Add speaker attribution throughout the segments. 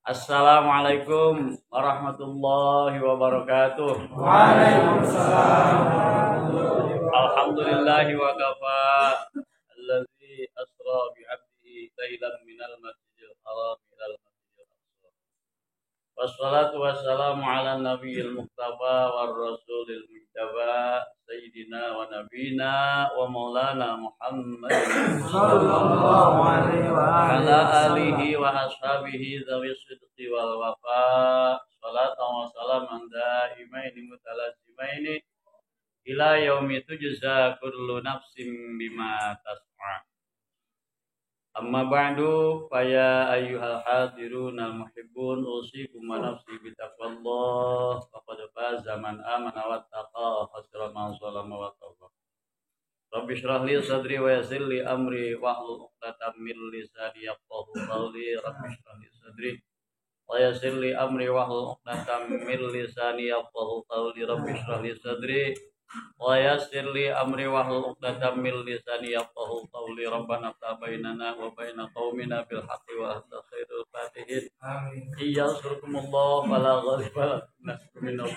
Speaker 1: Assalamualaikum warahmatullahi wabarakatuh.
Speaker 2: Waalaikumsalam.
Speaker 1: Alhamdulillahi wa kafa allazi asra bi 'abdihi lailan minal masjidil haram ilal masjidil aqsa. Wassalatu wassalamu ala nabiyil muqtafa war rasulil mujtaba sayyidina wa nabiyina wa maulana Muhammad
Speaker 2: Sallallahu alaihi wa
Speaker 1: ala alihi wa ashabihi dhawi sidqi wal wafa. Salatan wa salaman daimaini mutalazimaini ila yaumi tujza kullu nafsin bima tas'a. Amma ba'du fa ya ayyuhal hadirun al muhibbun usikum wa nafsi bi taqwallah faqad faza man amana wattaqa khasira man zalama wa tawalla. Rabbi shrah li sadri wa yassir li amri wahlul 'uqdatam min lisani yafqahu qawli. Rabbi shrah li sadri wa yassir li amri wahlul 'uqdatam min lisani yafqahu qawli. Rabbi shrah li sadri wa yassir li amri wahlul 'uqdatam min lisani yafqahu qawli. Rabbana iftah bainana wa baina qaumina bil haqqi wa anta khairul fatihin.
Speaker 2: Amin.
Speaker 1: Iyyasurkumullah fala ghaliba lakum minallah.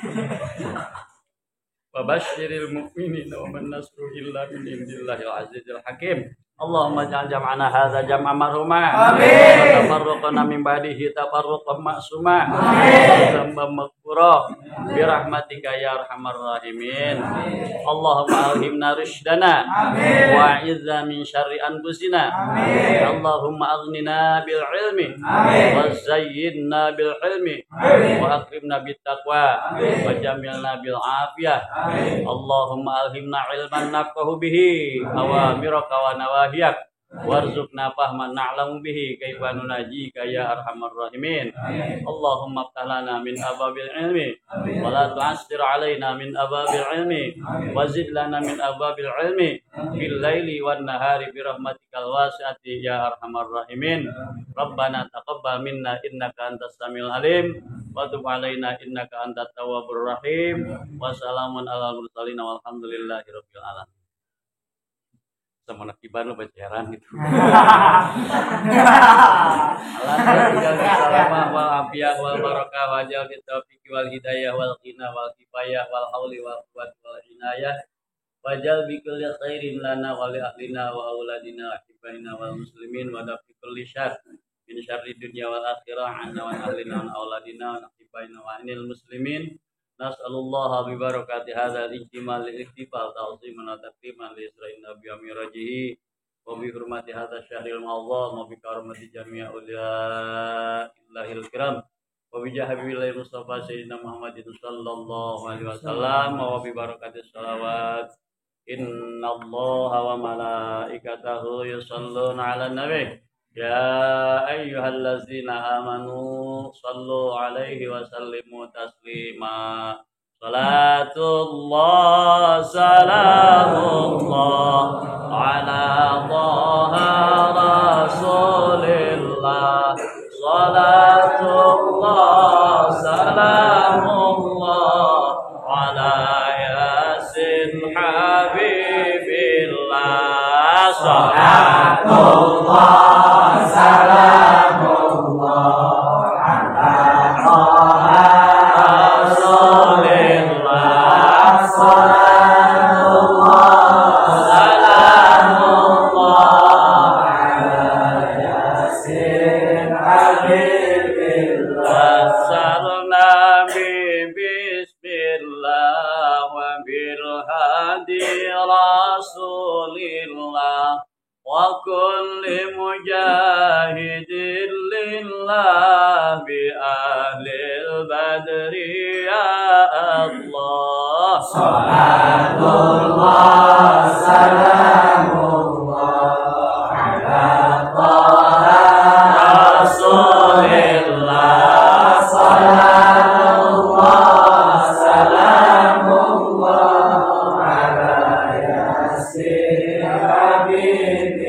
Speaker 1: Wa basyiril mu'minina wa man nasru illa min indillahil azizil hakim. Allahumma ja'al jam'ana hadza jam'an marhuma.
Speaker 2: Amin.
Speaker 1: Wa tafarraqana min ba'dihi tafarruqan ma'suma.
Speaker 2: Amin.
Speaker 1: Dzamban maghfura bi rahmatika ya arhamar rahimin. Allahumma alhimna rusydana
Speaker 2: Amin.
Speaker 1: wa 'izzna min syarri anfusina.
Speaker 2: Amin.
Speaker 1: Allahumma aghnina bil ilmi
Speaker 2: Amin.
Speaker 1: wa zayyinna bil ilmi
Speaker 2: Amin.
Speaker 1: wa akrimna bit taqwa
Speaker 2: Amin.
Speaker 1: wa jamilna bil afiyah.
Speaker 2: Amin.
Speaker 1: Allahumma alhimna ilman nafqahu bihi awamiraka wa nawahiyak warzuqna fahman na'lamu bihi kaifa nunajika ya arhamar rahimin. Allahumma iftah lana min ababil ilmi wa la tu'assir alaina min ababil ilmi wa zid lana min ababil ilmi bil laili wan nahari bi rahmatikal wasi'ati ya arhamar rahimin. Rabbana taqabbal minna innaka antas samiul alim wa tub alaina innaka antat tawwabur rahim. Wassalamun ala mursalin walhamdulillahi rabbil alamin. Sama nak ibanu bacaran gitu. Alhamdulillah wal afiyah wal barakah wa jal taufiq wal hidayah wal qina wal kifayah wal hauli wal quwwati wal inayah wajal bi kulli khairin lana wa li ahlina wa auladina wa hibaina wal muslimin wa dafi kulli syarr min syarri dunya wal akhirah anna wa ahlina wa auladina wa hibaina wa anil muslimin. Nas'alullaha bi barakati hadzal ijtimal al-iktifal ta'ziman wa takriman li isra'in nabiy mirajihi wa bi hurmati hadzal syahril mu'azzam wa bi karamati jami' ulil kiram wa bi jahabillahi mustafa sayyidina Muhammadin sallallahu alaihi wasallam wa bi barakati shalawat innallaha wa malaikatahu yusholluna 'alan nabi. Ya ayyuhallazina amanu sallu alaihi wa sallimu taslima. Salatullah salamullah ala taha rasulillah. Salatullah salamullah ala yasin habibillah.
Speaker 2: Salatullah salamullah ala taha rasulillah. Salatullah salamullah ala yasin habibillah.
Speaker 1: Sarna bismillah wa bil hadi rasulillah wa kulli mujahidin lillah bi ahlil badri ya Allah.
Speaker 2: Salatullah salamullah ala taha rasulillah. Salatullah salamullah ala yasin habibillah.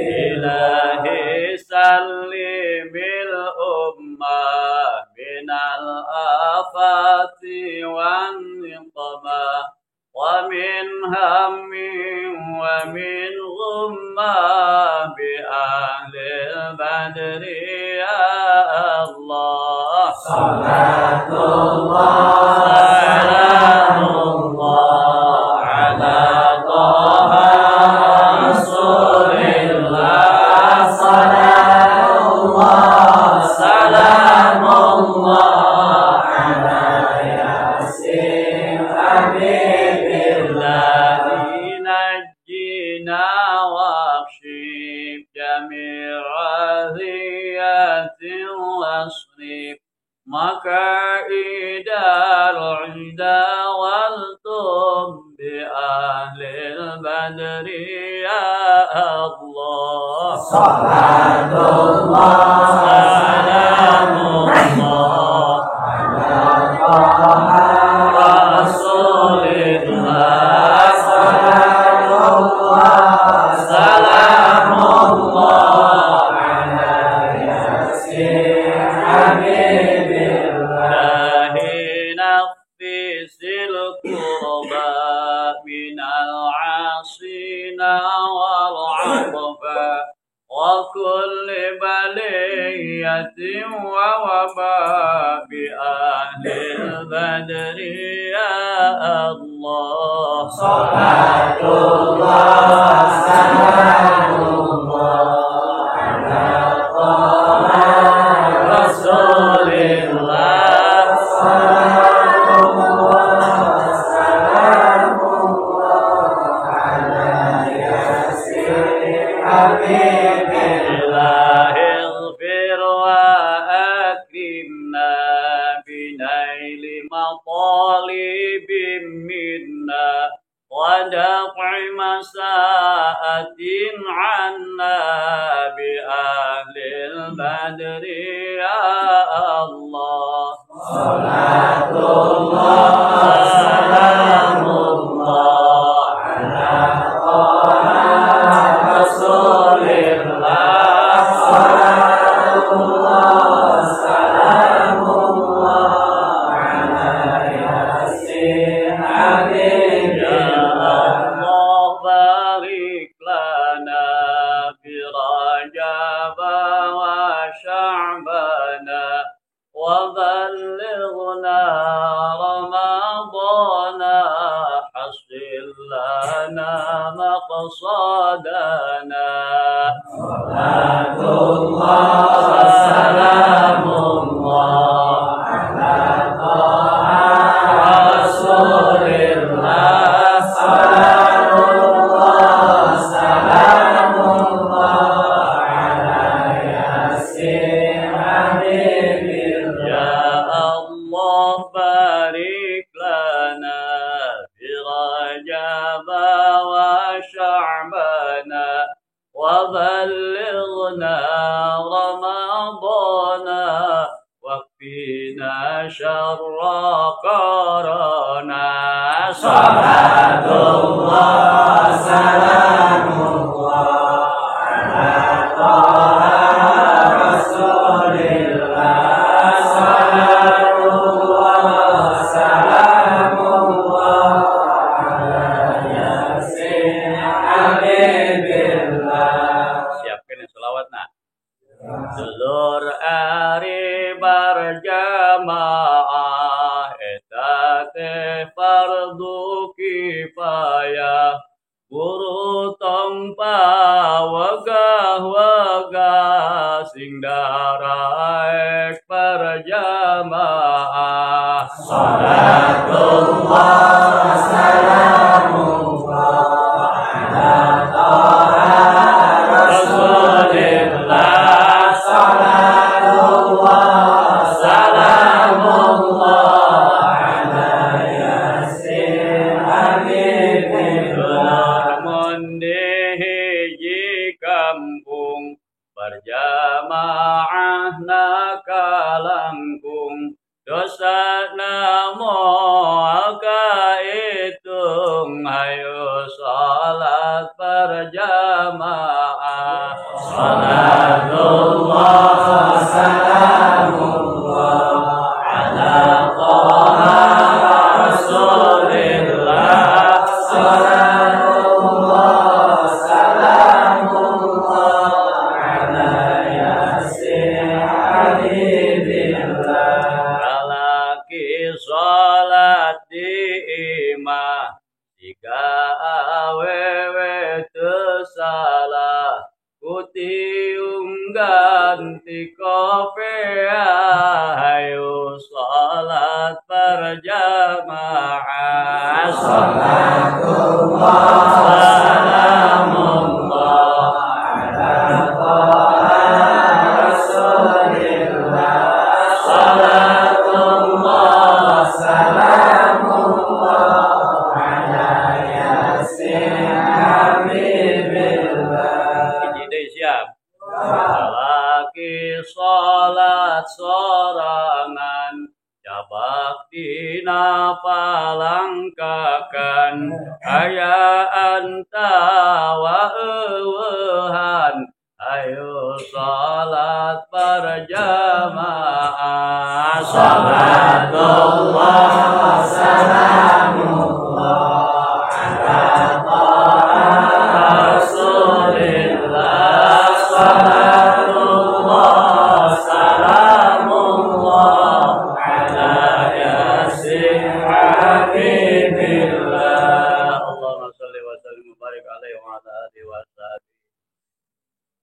Speaker 1: Ilahi sallimil ummah minal afati wan niqmah wa min hammin wa min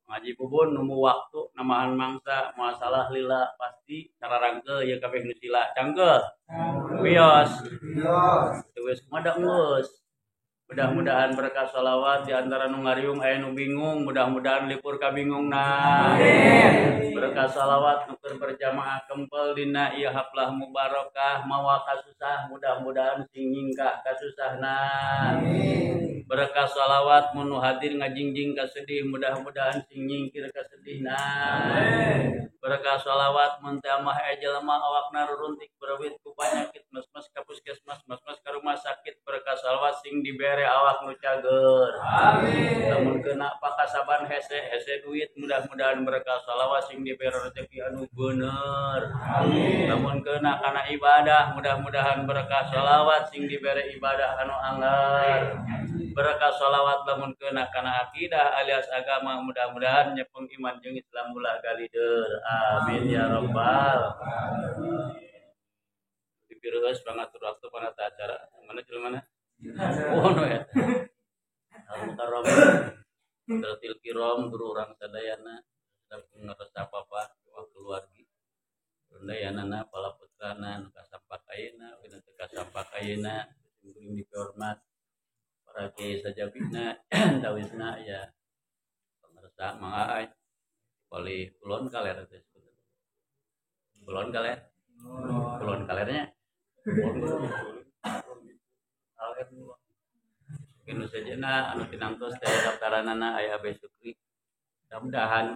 Speaker 1: Ngaji bubun nemu waktu namahan mangsa masalah lila pasti cara rangke ya kabeh nu sila cangkeul wios geus kumaha geus. Mudah-mudahan berkah sholawat di antara nu ngariung aya nu bingung, mudah-mudahan lipur ka bingungna. Amin. Berkah sholawat nu keur berjamaah kempel dina ieu haflah mubarakah mawa kasusah, mudah-mudahan sing nyingkah kasusahna. Amin. Berkah sholawat mun hadir ngajingjing kasedih, mudah-mudahan sing nyingkir kasedihna. Amin. Berkah sholawat mun teu mah aya jelema awakna ruruntik beureuit ku panyakit mes-mes ka puskesmas, mes-mes ka rumah sakit, berkah sholawat sing dibere awak nu cager. Amin. Lamun kena pakasaban hese duit, mudah-mudahan berkah sholawat sing dibere rezeki anu bener. Amin. Lamun kena kana ibadah, mudah-mudahan berkah sholawat sing dibere ibadah anu anggar. Berkah sholawat lamun kena kana akidah alias agama, mudah-mudahan nyepeng iman jeung Islam ulah galideur. Amin ya rabbal alamin. Dipireus pangatur waktu panata acara. Mana jelema mana? Oh no ya. Al-Mukarram Hadratil Kiram guru urang sadayana ngeresep apa keluargi. Rundayanana pala putrana nu kasampakayeuna we teu kasampakayeuna kuring dihormat. Para kiai sajabina dawisna ya pengersa mangaai wali kulon kaler teh kulon kaler kulon kalernya kaler kinu sajana anu pinangtos teh daftaranana aya Abah Sukri. Mudah-mudahan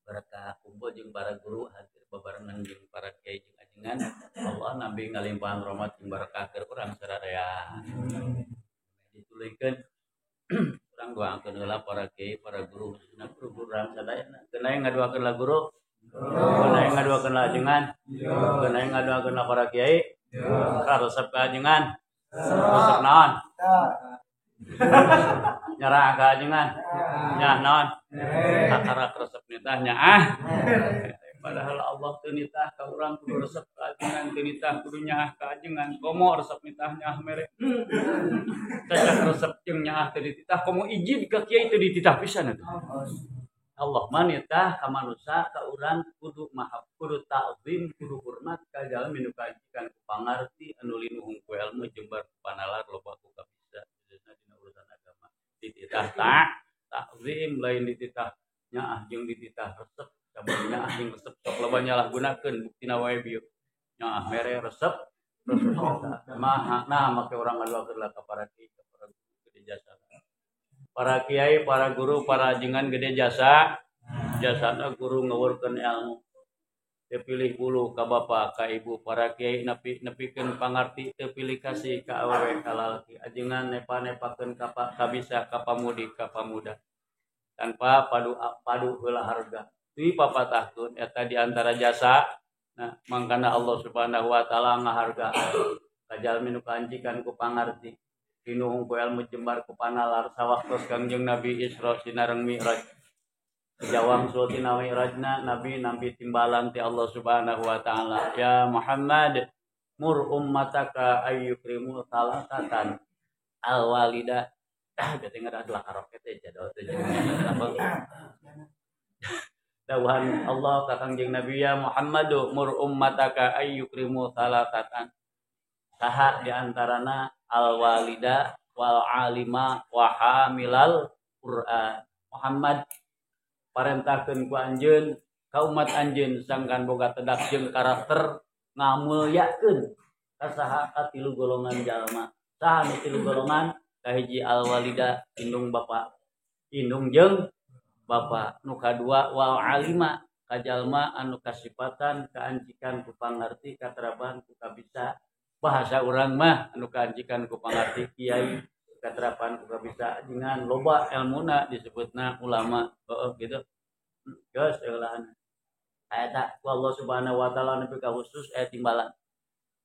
Speaker 1: berkah kumpul jeung para guru hadir bebarengan jeung para kiai jeung ajengan Allah nabi ngalimpahan rahmat jeung berkah keur urang sadaya. Ditulikeun urang doakeun heula para kiai para guru khususna guru urang sadayana. Kenaing ngadoakeun la guru, kenaing ngadoakeun la ajengan, kenaing ngadoakeun la para kiai, karesep ka ajengan, resep naon? Nyarah ka ajengan, nyah naon? Kakara resep nitah nyaah. Padahal Allah teu nitah ka urang kudu resep ka ajengan, teu nitah kudu nyaah ka ajengan. Komo resep nitah nyaah mere. Cacak resep jeung nyaah teu dititah, komo ijin ka kiai teu dititah pisan atuh. Allah mah nitah ka manusia ka urang kudu mahab, kudu ta'zim, kudu hormat ka jalmi nu kajikan ku pangarti anu linuhung ku ilmu jembar ku panalar loba ku kabisa dina urusan agama. Dititah ta'zim lain dititah nyaah jeung dititah resep. Sabanya ahing resep sok loba nyalahgunakeun buktina wae bieu. Nyaah mere resep nah make urang ngaduakeun ka para kiai, ka para guru gede jasa. Para kiai, para guru, para ajengan gede jasa. Jasana guru ngawurkeun ilmu. Teu pilih bulu ka bapa ka ibu, para kiai nepikeun pangarti teu pilih kasih ka awewe ka lalaki. Ajengan nepa-nepakeun ka bisa ka pamudi ka pamuda. Tanpa padu heula harga. Di papatahkeun eta di antara jasa. Nah, mangkana Allah Subhanahu wa taala ngaharga ka jalmi nu kaanjikan ku pangarti. Pinuhung ku ilmu jembar ku panalar sawaktos Kangjeng Nabi Isra sinareng Mi'raj. Jawang sultina Mi'rajna Nabi nampi timbalan ti Allah Subhanahu wa taala. Ya Muhammad mur ummataka ayyukrimu salatatan al-walidah. Ketinggal adalah karoket aja Dawan Allah ka Kangjeng Nabi ya Muhammadu mur ummataka ayyukrimu salatatan. saha di antarana al walida wal alima wa hamilal Quran. Muhammad parentahkeun ku anjeun ka umat anjeun sangkan boga tedak jeung karakter ngamulyakeun ka saha ka tilu golongan jalma. Saha nu tilu golongan? Kahiji al walida indung bapa, indung jeung bapa. Nu kadua wal alima kajalma anu kasipatan kaancikan ku pangarti katerapan ku kabisa. Bahasa urang mah anu kaancikan ku pangarti kiai katerapan ku kabisa dengan loba ilmuna disebutna ulama. Gitu. Geus eulaan. Eta ku Allah Subhanahu wa taala nepi ka khusus aya timbalan.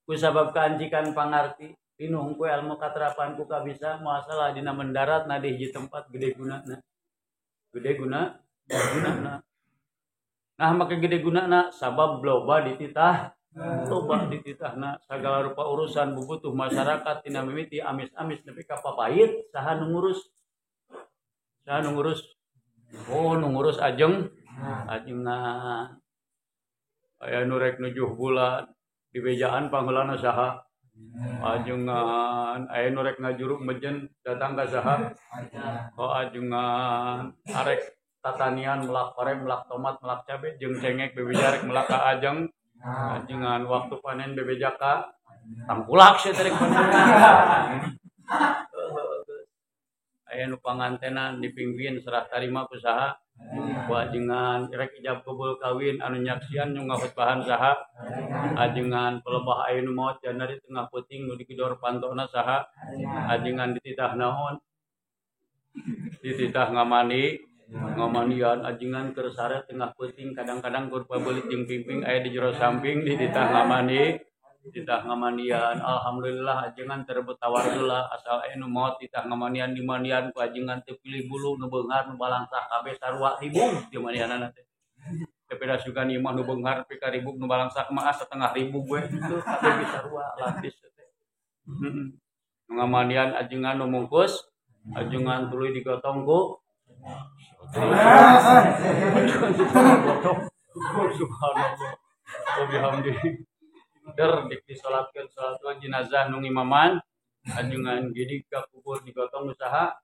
Speaker 1: Ku sabab kaancikan pangarti tinung ku ilmu katerapan ku kabisa masalah dina mendarat na di hiji tempat gede gunana. Gede gunana. Nah make gede gunana sabab loba dititah segala rupa urusan bubutuh masyarakat tina mimiti amis-amis nepi ka papait saha nu ngurus nu ngurus ajengna aya nu rek nujuh bulan di bejaan pangeulana saha ajengan aya nu rek ngajuruk mejen datang ka saha ajengan arek tatanian melak korem melak tomat melak cabe jeung cengek bebeja rek melak ka ajeng ajengan waktu panen bebejaka tangkulak sia terek panen aya nu pangantenan dipingpin serah tarima ku saha ku ajengan rek ijab kabul kawin anu nyaksian nu ngahutbahan saha ajengan pelebah aya nu maot jana di tengah peuting nu dikidor pantona saha ajengan dititah naon dititah ngamanian ajengan keur sare tengah peuting kadang-kadang keur pabeulit jeung pingping aya di jero samping dititah ngamanian alhamdulillah ajengan terebet tawarula asal aya nu maot dititah ngamanian dimanian ku ajengan teu pilih bulu nu beunghar nu balangsah kabeh sarua ribung di manianana teh tepeda sugan ieu mah nu beunghar pi ka ribung nu balangsah mah setengah ribu we kitu kabeh ge sarua lapis teh ngamanian ajengan nu mungkus ajengan tuluy digotong ku subhanallah wa bihamdihi disolatkeun salat jenazah nu imaman ajengan gidi ka kubur digotong usaha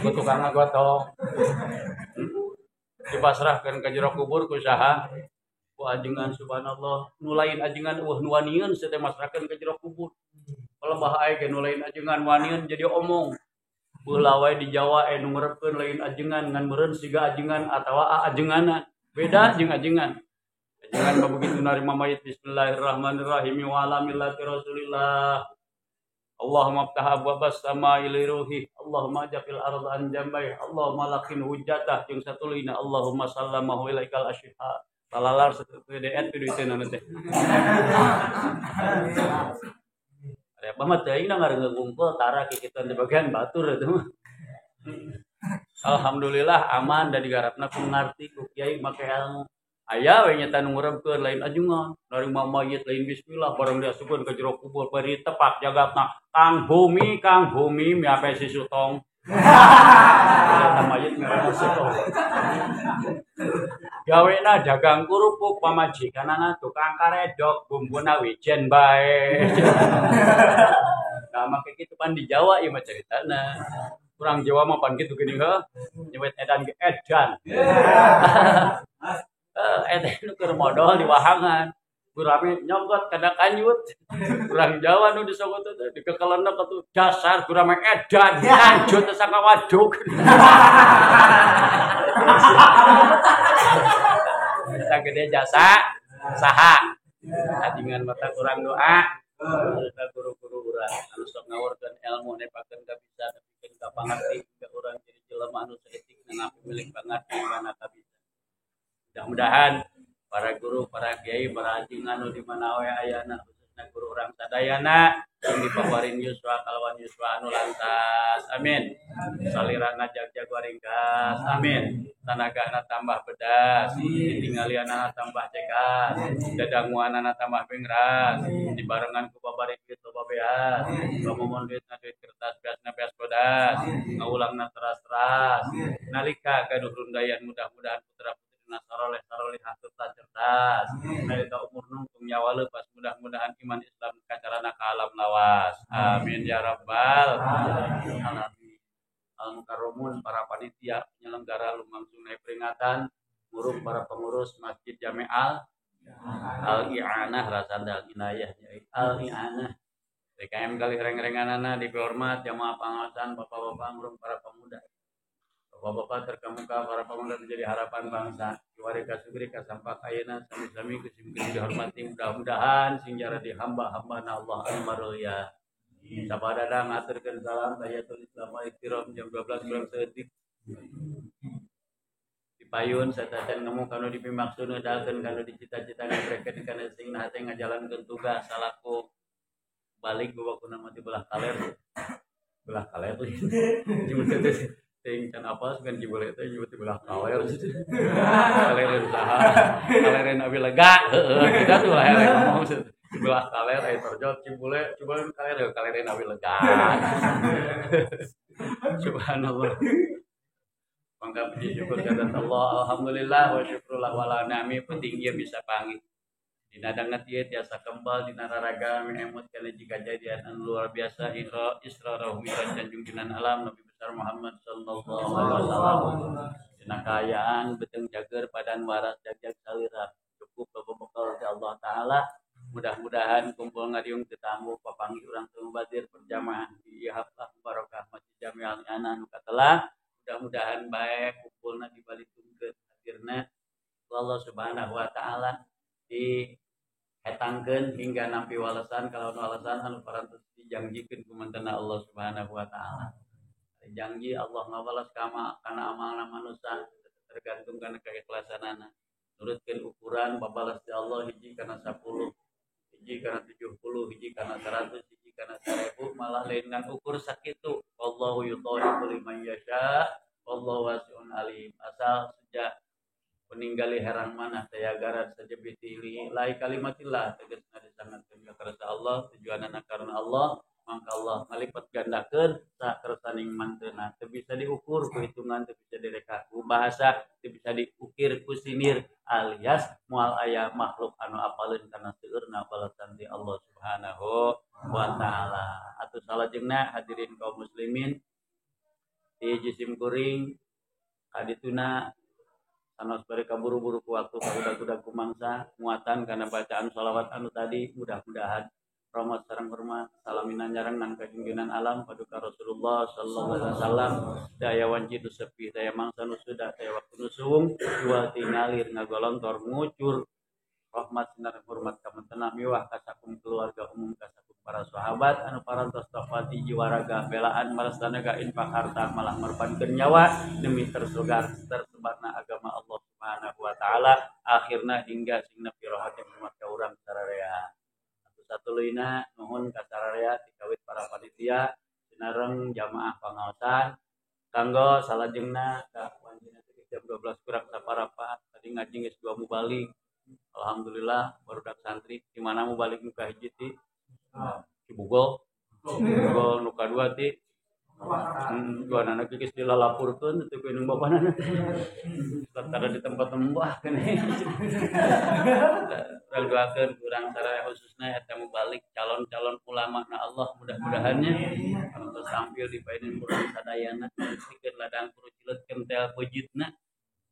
Speaker 1: ku tukang ngagotong dipasrahkeun ka jero kubur ku saha ku ajengan subhanallah nu lain ajengan nu wanieun teh masrahkeun ka jero kubur pelebah aya ge nu lain ajengan wanieun jadi omong Heula wae di Jawa nu ngarepkeun lain ajengan ngan meureun siga ajengan atawa ajenganna beda jeung ajengan mah begitu narima mayit bismillahirrahmanirrahim wa ala millati rasulillah Allahumma aftah abwabas samaa'i li ruhi Allahumma jafil arda an jambai Allahumma laqin hujjatah jeung satulina Allahumma sallamahu ilaikal ashiha talalar saeutik deet pidu teh nanti teh ada banget teh ina ngareung ngumpul tara kikitan di bagian batur eta mah alhamdulillah aman da digarapna ku ngarti ku kiai make ilmu aya we nya tanu ngureukeun lain ajengan narima mayit lain bismillah bareng diasukeun ka jero kubur bari tepak jagatna Kang Bumi miape si Sutong eta mayit ngaranna Sutong gawena dagang kerupuk pamajikanana tukang karedok bumbuna wijen bae nah make kitu pan di Jawa ieu mah caritana kurang Jawa mah pan kitu geuning heuh nyewet edan ge edan eta nu keur modal di wahangan kurame nyonggot kada kanyut kurang Jawa nu disonggot teh dikekelena katu dasar kurame edan lanjut teh saka waduk kita gede jasa saha ajengan mata kurang doa ka guru-guru urang anu sok ngawurkeun ilmu nepakeun ka bisa nepikeun ka pangarti ka urang jadi jelema anu saeutik ngapi milik pangarti kana ka bisa mudah-mudahan para guru para kiai para ajengan nu di mana we ayana khususna guru urang sadayana jeung dipaparin yuswa kalawan yuswa anu lantas amin salirana jag-jag waringkas amin tanagana tambah bedas ditinggalianana tambah cekas dadanguanana tambah bengras dibarengan ku babari kieu loba beas pamohon duitna duit kertas beasna beas bodas ngaulangna teras-teras nalika gaduh rundayan mudah-mudahan putra-putrina saroleh-saroleh haturna cerdas nalika umur nungtung nyawa leupas mudah-mudahan iman Islam kaca sarana ka alam lawas. Amin ya rabbal alamin. Al-mukarramun, para panitia penyelenggara lumangsung naik peringatan, guru para pengurus Masjid Jami'al Al-I'anah rasanda inayah Al-I'anah. DKM kali reng-renganana dihormat jamaah pengawasan, bapak-bapak, guru para pemuda. Bapak-bapak terkemuka para pemuda menjadi harapan bangsa. Kiwari kasugri kasampak ayeuna sami-sami kusim-kusim dihormati, mudah-mudahan sing jara di hamba-hambana Allah al-marul ya. Sabadana ngaturkeun salam tahiyatul Islam iktiram jam 12 kurang seetik. Dipayun satacan ngemu kanu dipimaksud ngedalkeun kanu dicita-cita ngabrekeun kana sing nah teh ngajalankeun tugas salaku balik babakuna mati belah kaler jibule teh ting can apa sugan jibule teh jibule belah kaler kalereun saha kalereun abi lega heueuh kita tuh lah ngomong belah kaler aya terjot cibule coba kalereun abi lega subhanallah. Mangga puji syukur kepada Allah, alhamdulillah wa syukurullah wala nami penting ieu bisa panggil. Dina dangat ieu tiasa kembal dina raraga mihemut kana jika kejadian anu luar biasa Isra Mi'raj junjungan alam Nabi besar Muhammad sallallahu alaihi wasallam. Dina kaayaan beteng jager padan waras jagjag salira cukup babakal ti Allah taala. Mudah-mudahan kumpul ngadiung tetamu papanggih urang teu badir berjamaah di haflah barokah Masjid Jami'al I'anah nu katelah. Mudah-mudahan baik kumpulna dibalikeun hadirna Allah Subhanahu wa taala dihetangkeun hingga nampi walesan kalau walesan anu parantos dijanjikeun ku mantenna Allah Subhanahu wa taala. Janji Allah ngabalas kana amalna manusia tergantung kana keikhlasanana. Nurutkeun ukuran babalas ti Allah hiji kana 10, hiji kana 70, hiji kana 100, hiji kana 1000 malah lain ngan ukur sakitu. Wallahu yudhaifu liman yasha wallahu wasi'un alim. Asal sejak meninggali herang mana tayagaran saja bitili lai kalimatillah tegasna disangatkeun ka karsa Allah tujuanna karena Allah mangka Allah ngalipat gandakeun sakersaning manteuna teu bisa diukur ku hitungan teu bisa direka ku bahasa teu bisa diukir ku sinir alias moal aya makhluk anu apaleun kana seueurna balasan ti Allah Subhanahu wa taala. Atuh salajengna hadirin kaum muslimin di Jisim Kuring kadituna sanos bari kaburu-buru ku waktu kabudak-budak kumangsa muatan kana bacaan shalawat anu tadi mudah-mudahan rahmat sareng hormat salaminan nyareng nan kajunjunan alam paduka Rasulullah sallallahu alaihi wasallam daya wanci tu sepi daya mangsa nu sudah daya waktu nu suwung jual tingalir ngagolontor ngucur rahmat sinar hormat kamantenah miwah kasakum keluarga umum kasakum para sahabat anu parantos tafati jiwa raga belaan marastanaga infak harta malah merbankeun nyawa demi tersebarna agama Allah Subhanahu wa taala akhirna hingga sing nepi rohatna umat ka urang sararea. Satuluyna nuhun ka sararea dikawit para panitia sinareng jamaah pangaosan kanggo salajengna ka wanjina jam 12 kurang saparapat tadi ngaji geus 2 mubalik. Alhamdulillah barudak santri di mana mubalik nu ka hiji ti Cibugol nu kadua ti dua anak geus dilalapurkeun teu ku nu bapanana tara di tempat tembah keneh urang doakeun urang saraya khususna eta mubalik calon-calon ulama na Allah mudah-mudahannya anu sampil dipaeun urang sadayana dikeun ladang kurucileut kentel pejitna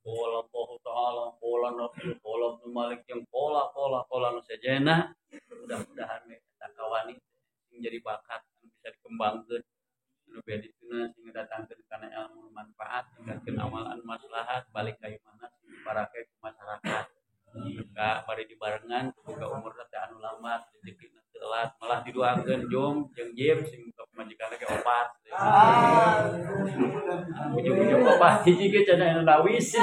Speaker 1: bola Allah taala bola nabi bola malik yang pola nu sajana mudah-mudahan eta kawani sing jadi bakat bisa dikembangkeun anu bedituna sing datangkeun kana ilmu manfaat ningkatkeun amalan maslahat balik ka imanna sing diparake ku masyarakat ka bari dibarengan boga umurna teh anu lama rezekina teu telat malah didoakeun jom jeung jim sing buka pamajikanna ge opat ujung-ujung opat hiji ge cenah anu lawis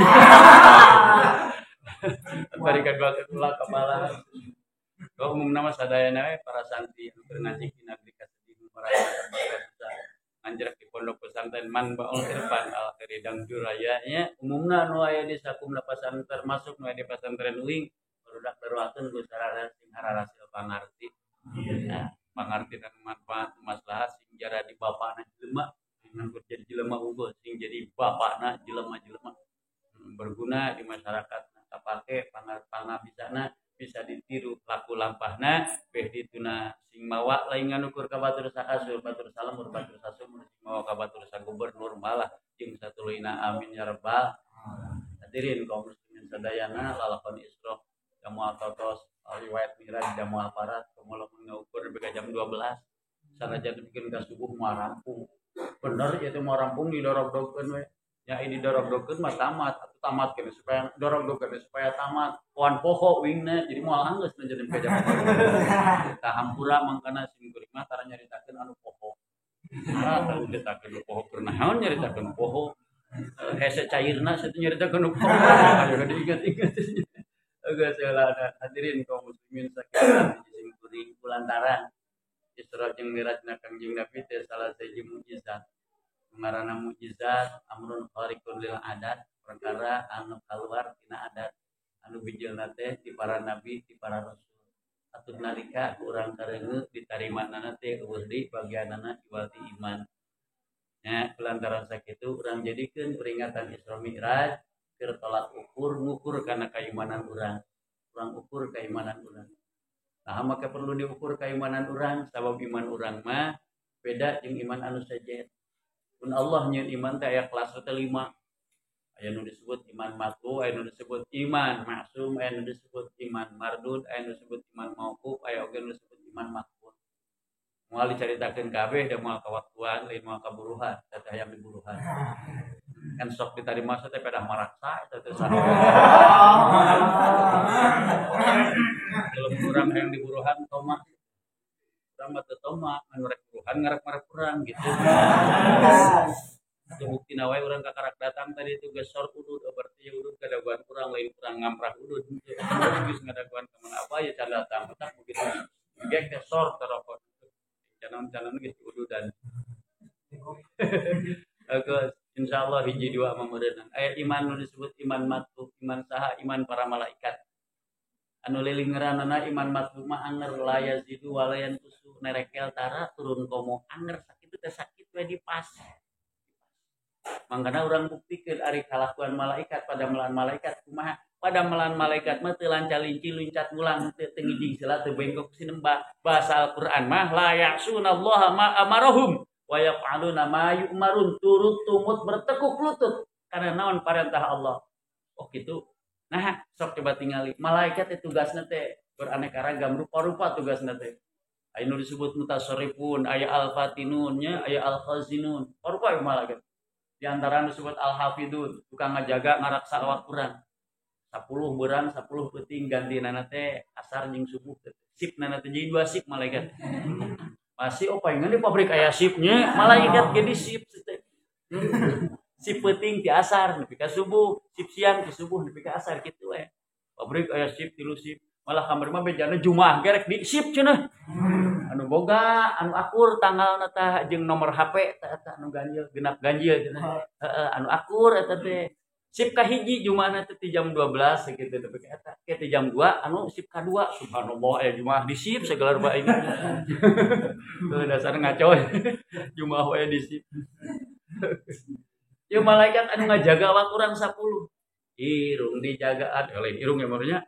Speaker 1: bari kaduakeun ulah kabala umumna mah sadayana we para santri anu keur ngaji di negeri kasedih para anjrak di pondok pesantren Manbaul Irfan Al-Khiri Dangdur rayanya umumna nu aya di sakumna pesantren termasuk nu aya di pesantren uing barudak daruakeun ku sararea sing hararasil pangarti ya pangarti dan manfaat maslahat sing jara di bapana jelema ngan jadi jelema unggul sing jadi bapana jelema-jelema berguna di masyarakat kapake pangabisana bisa ditiru laku lampahna beh dituna sing mawa lain nganukur ka batur sakasur batur salam batur sasum mawa ka batur sa gubernur malah jeung satuluyna amin ya rabbal hadirin kaum muslimin sadayana lalakon isra jamual totos riwayat miraj jamual parat kamu mengukur bega jam 12 sanajan bikin ka subuh moal rampung bener ya teh moal rampung didorog-dogkeun we ya ini dorog-dogkeun mah tamat atuh tamat kene supaya dorog-dogkeun supaya tamat poan poho wingna jadi moal anggeus jadi bega jam tah hampura mangkana sim kuring mah tara nyaritakeun anu poho tara nyaritakeun poho keur naon nyaritakeun poho hese cairna saya nyaritakeun poho ayo diingat-ingat agak salah hadirin kaum muslimin sakiran sim kuring kulantaran Isra jeung Mirajna Kangjeng Nabi teh salah sahiji mukjizat ngaranna mukjizat amrun khariqun lil adat perkara anu kaluar tina adat anu bijilna teh ti para nabi ti para rasul atuh nalika urang kareungeut ditarimanana teh eueuh deui bagianana iwati iman nya kulantaran sakitu urang jadikeun peringatan Isra Mi'raj keur tolak ukur ngukur kana keimanan urang ukur keimanan urang nah maka perlu diukur keimanan urang sabab iman urang mah beda jeung iman anu sejen pun Allah nyeun iman teh aya kelas 5 aya nu disebut iman matlu aya nu disebut iman maksum aya nu disebut iman mardud aya nu disebut iman mauquf aya oge nu disebut iman maqbul moal dicaritakeun kabeh da moal kawaktuan lain moal kaburuhan teh hayang diburuhan kan sok ditarima teh pedah maraksa eta teh saha kalau kurang hayang diburuhan tomak urang mah teu tomak anu rek buruhan ngarep-ngarep urang gitu itu bukti nawai orang kakarak datang tadi itu gesor udud berarti udud kadaguan kurang lain kurang ngamprah udud geus ngadaguan teman apa ya can datang tak begitu gek gesor terokot canan-canan geus ududan agus insyaallah hiji dua mameureunang aya iman nu disebut iman matlub iman saha iman para malaikat anu lilingeranana iman matlub mah anger layazidu walayan tusu nerekel tara turun komo anger sakit teh sakit we dipas mangkana urang buktikeun ari kalakuan malaikat pada melan malaikat kumaha pada melan malaikat mah teu lancalinci luncat ngulang teu ngijing sila teu bengkok sinembah bahasa Al-Qur'an mah la ya'sunallaha ma amarahum wa yaf'aluna ma yu'marun turut tumut bertekuk lutut karena naon perintah Allah oh gitu nah sok coba tingali malaikat teh tugasna teh beraneka ragam rupa-rupa tugasna teh aya nu disebut mutasarrifun aya al-fatinun nya aya al-khazinun rupa malaikat di antara disebut al-hafidun tukang ngajaga ngaraksa awak urang 10 beurang 10 peuting gantinana teh asar jeung subuh sipna teh jadi 2 sip malaikat masih opaingan di pabrik aya sipnya malaikat ge di sip sip peuting ti asar nepi ka subuh sip siang ti subuh nepi ka asar kitu we pabrik aya sip 3 sip malah kamar mah bejana jumaah gerek di sip cenah anu boga anu akur tanggalna tah jeung nomor HP eta anu ganjil genap ganjil cenah anu akur eta teh sip ka hiji jumaahna teh ti jam 12 sakitu teh eta ke ti jam 2 anu sip ka 2 subhanallah aya jumaah di sip segala bae teu dasar ngaco jumaah we di sip ieu malaikat anu ngajaga awak urang 10 irung dijagaan lain irung ya maksudnya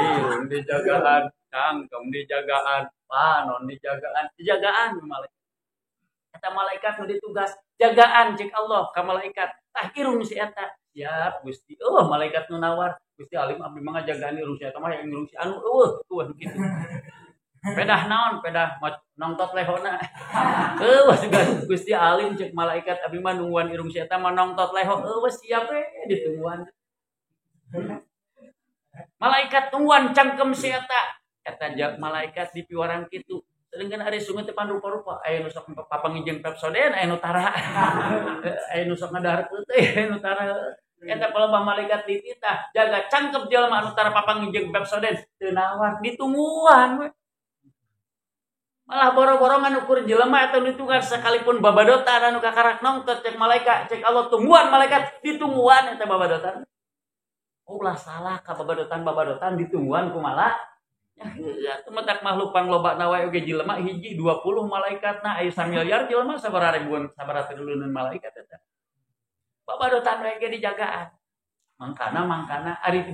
Speaker 1: irung dijagaan kangkong dijagaan panon dijagaan malaikat kata malaikat nu ditugas jagaan cek Allah ka malaikat tah irung si eta siap Gusti malaikat nu nawar Gusti alim abdi mah ngajagaan irung si eta mah yang irung si anu tuh kitu pedah naon pedah nongtot lehona juga Gusti alim cek malaikat abdi mah nungguan irung si eta mah nongtot leho siap ditungguan malaikat tungguan cangkem si eta malaikat di piwarang kitu sedengkeun ari sungut teh rupa-rupa aya nu sok papangijeung Pepsodent aya nu tara aya nu sok ngadahar teh aya nu tara eta palebah malaikat dititah jaga cangkep jelema anu tara papangijeung Pepsodent teu nawar ditungguan we malah boro-boro nganukur jelema eta nu tugas sekalipun babadotan anu kakarak nongtot cek malaikat cek Allah tungguan malaikat ditungguan eta babadotan ulah salah ka babadotan ditungguan ku malaikat ya temetak makhluk panglobana wae oge jelema hiji 20 malaikatna aya 1 miliar jelema sabaraha ribuan sabaraha triliunan malaikat eta babadotan wae ge dijagaan mangkana ari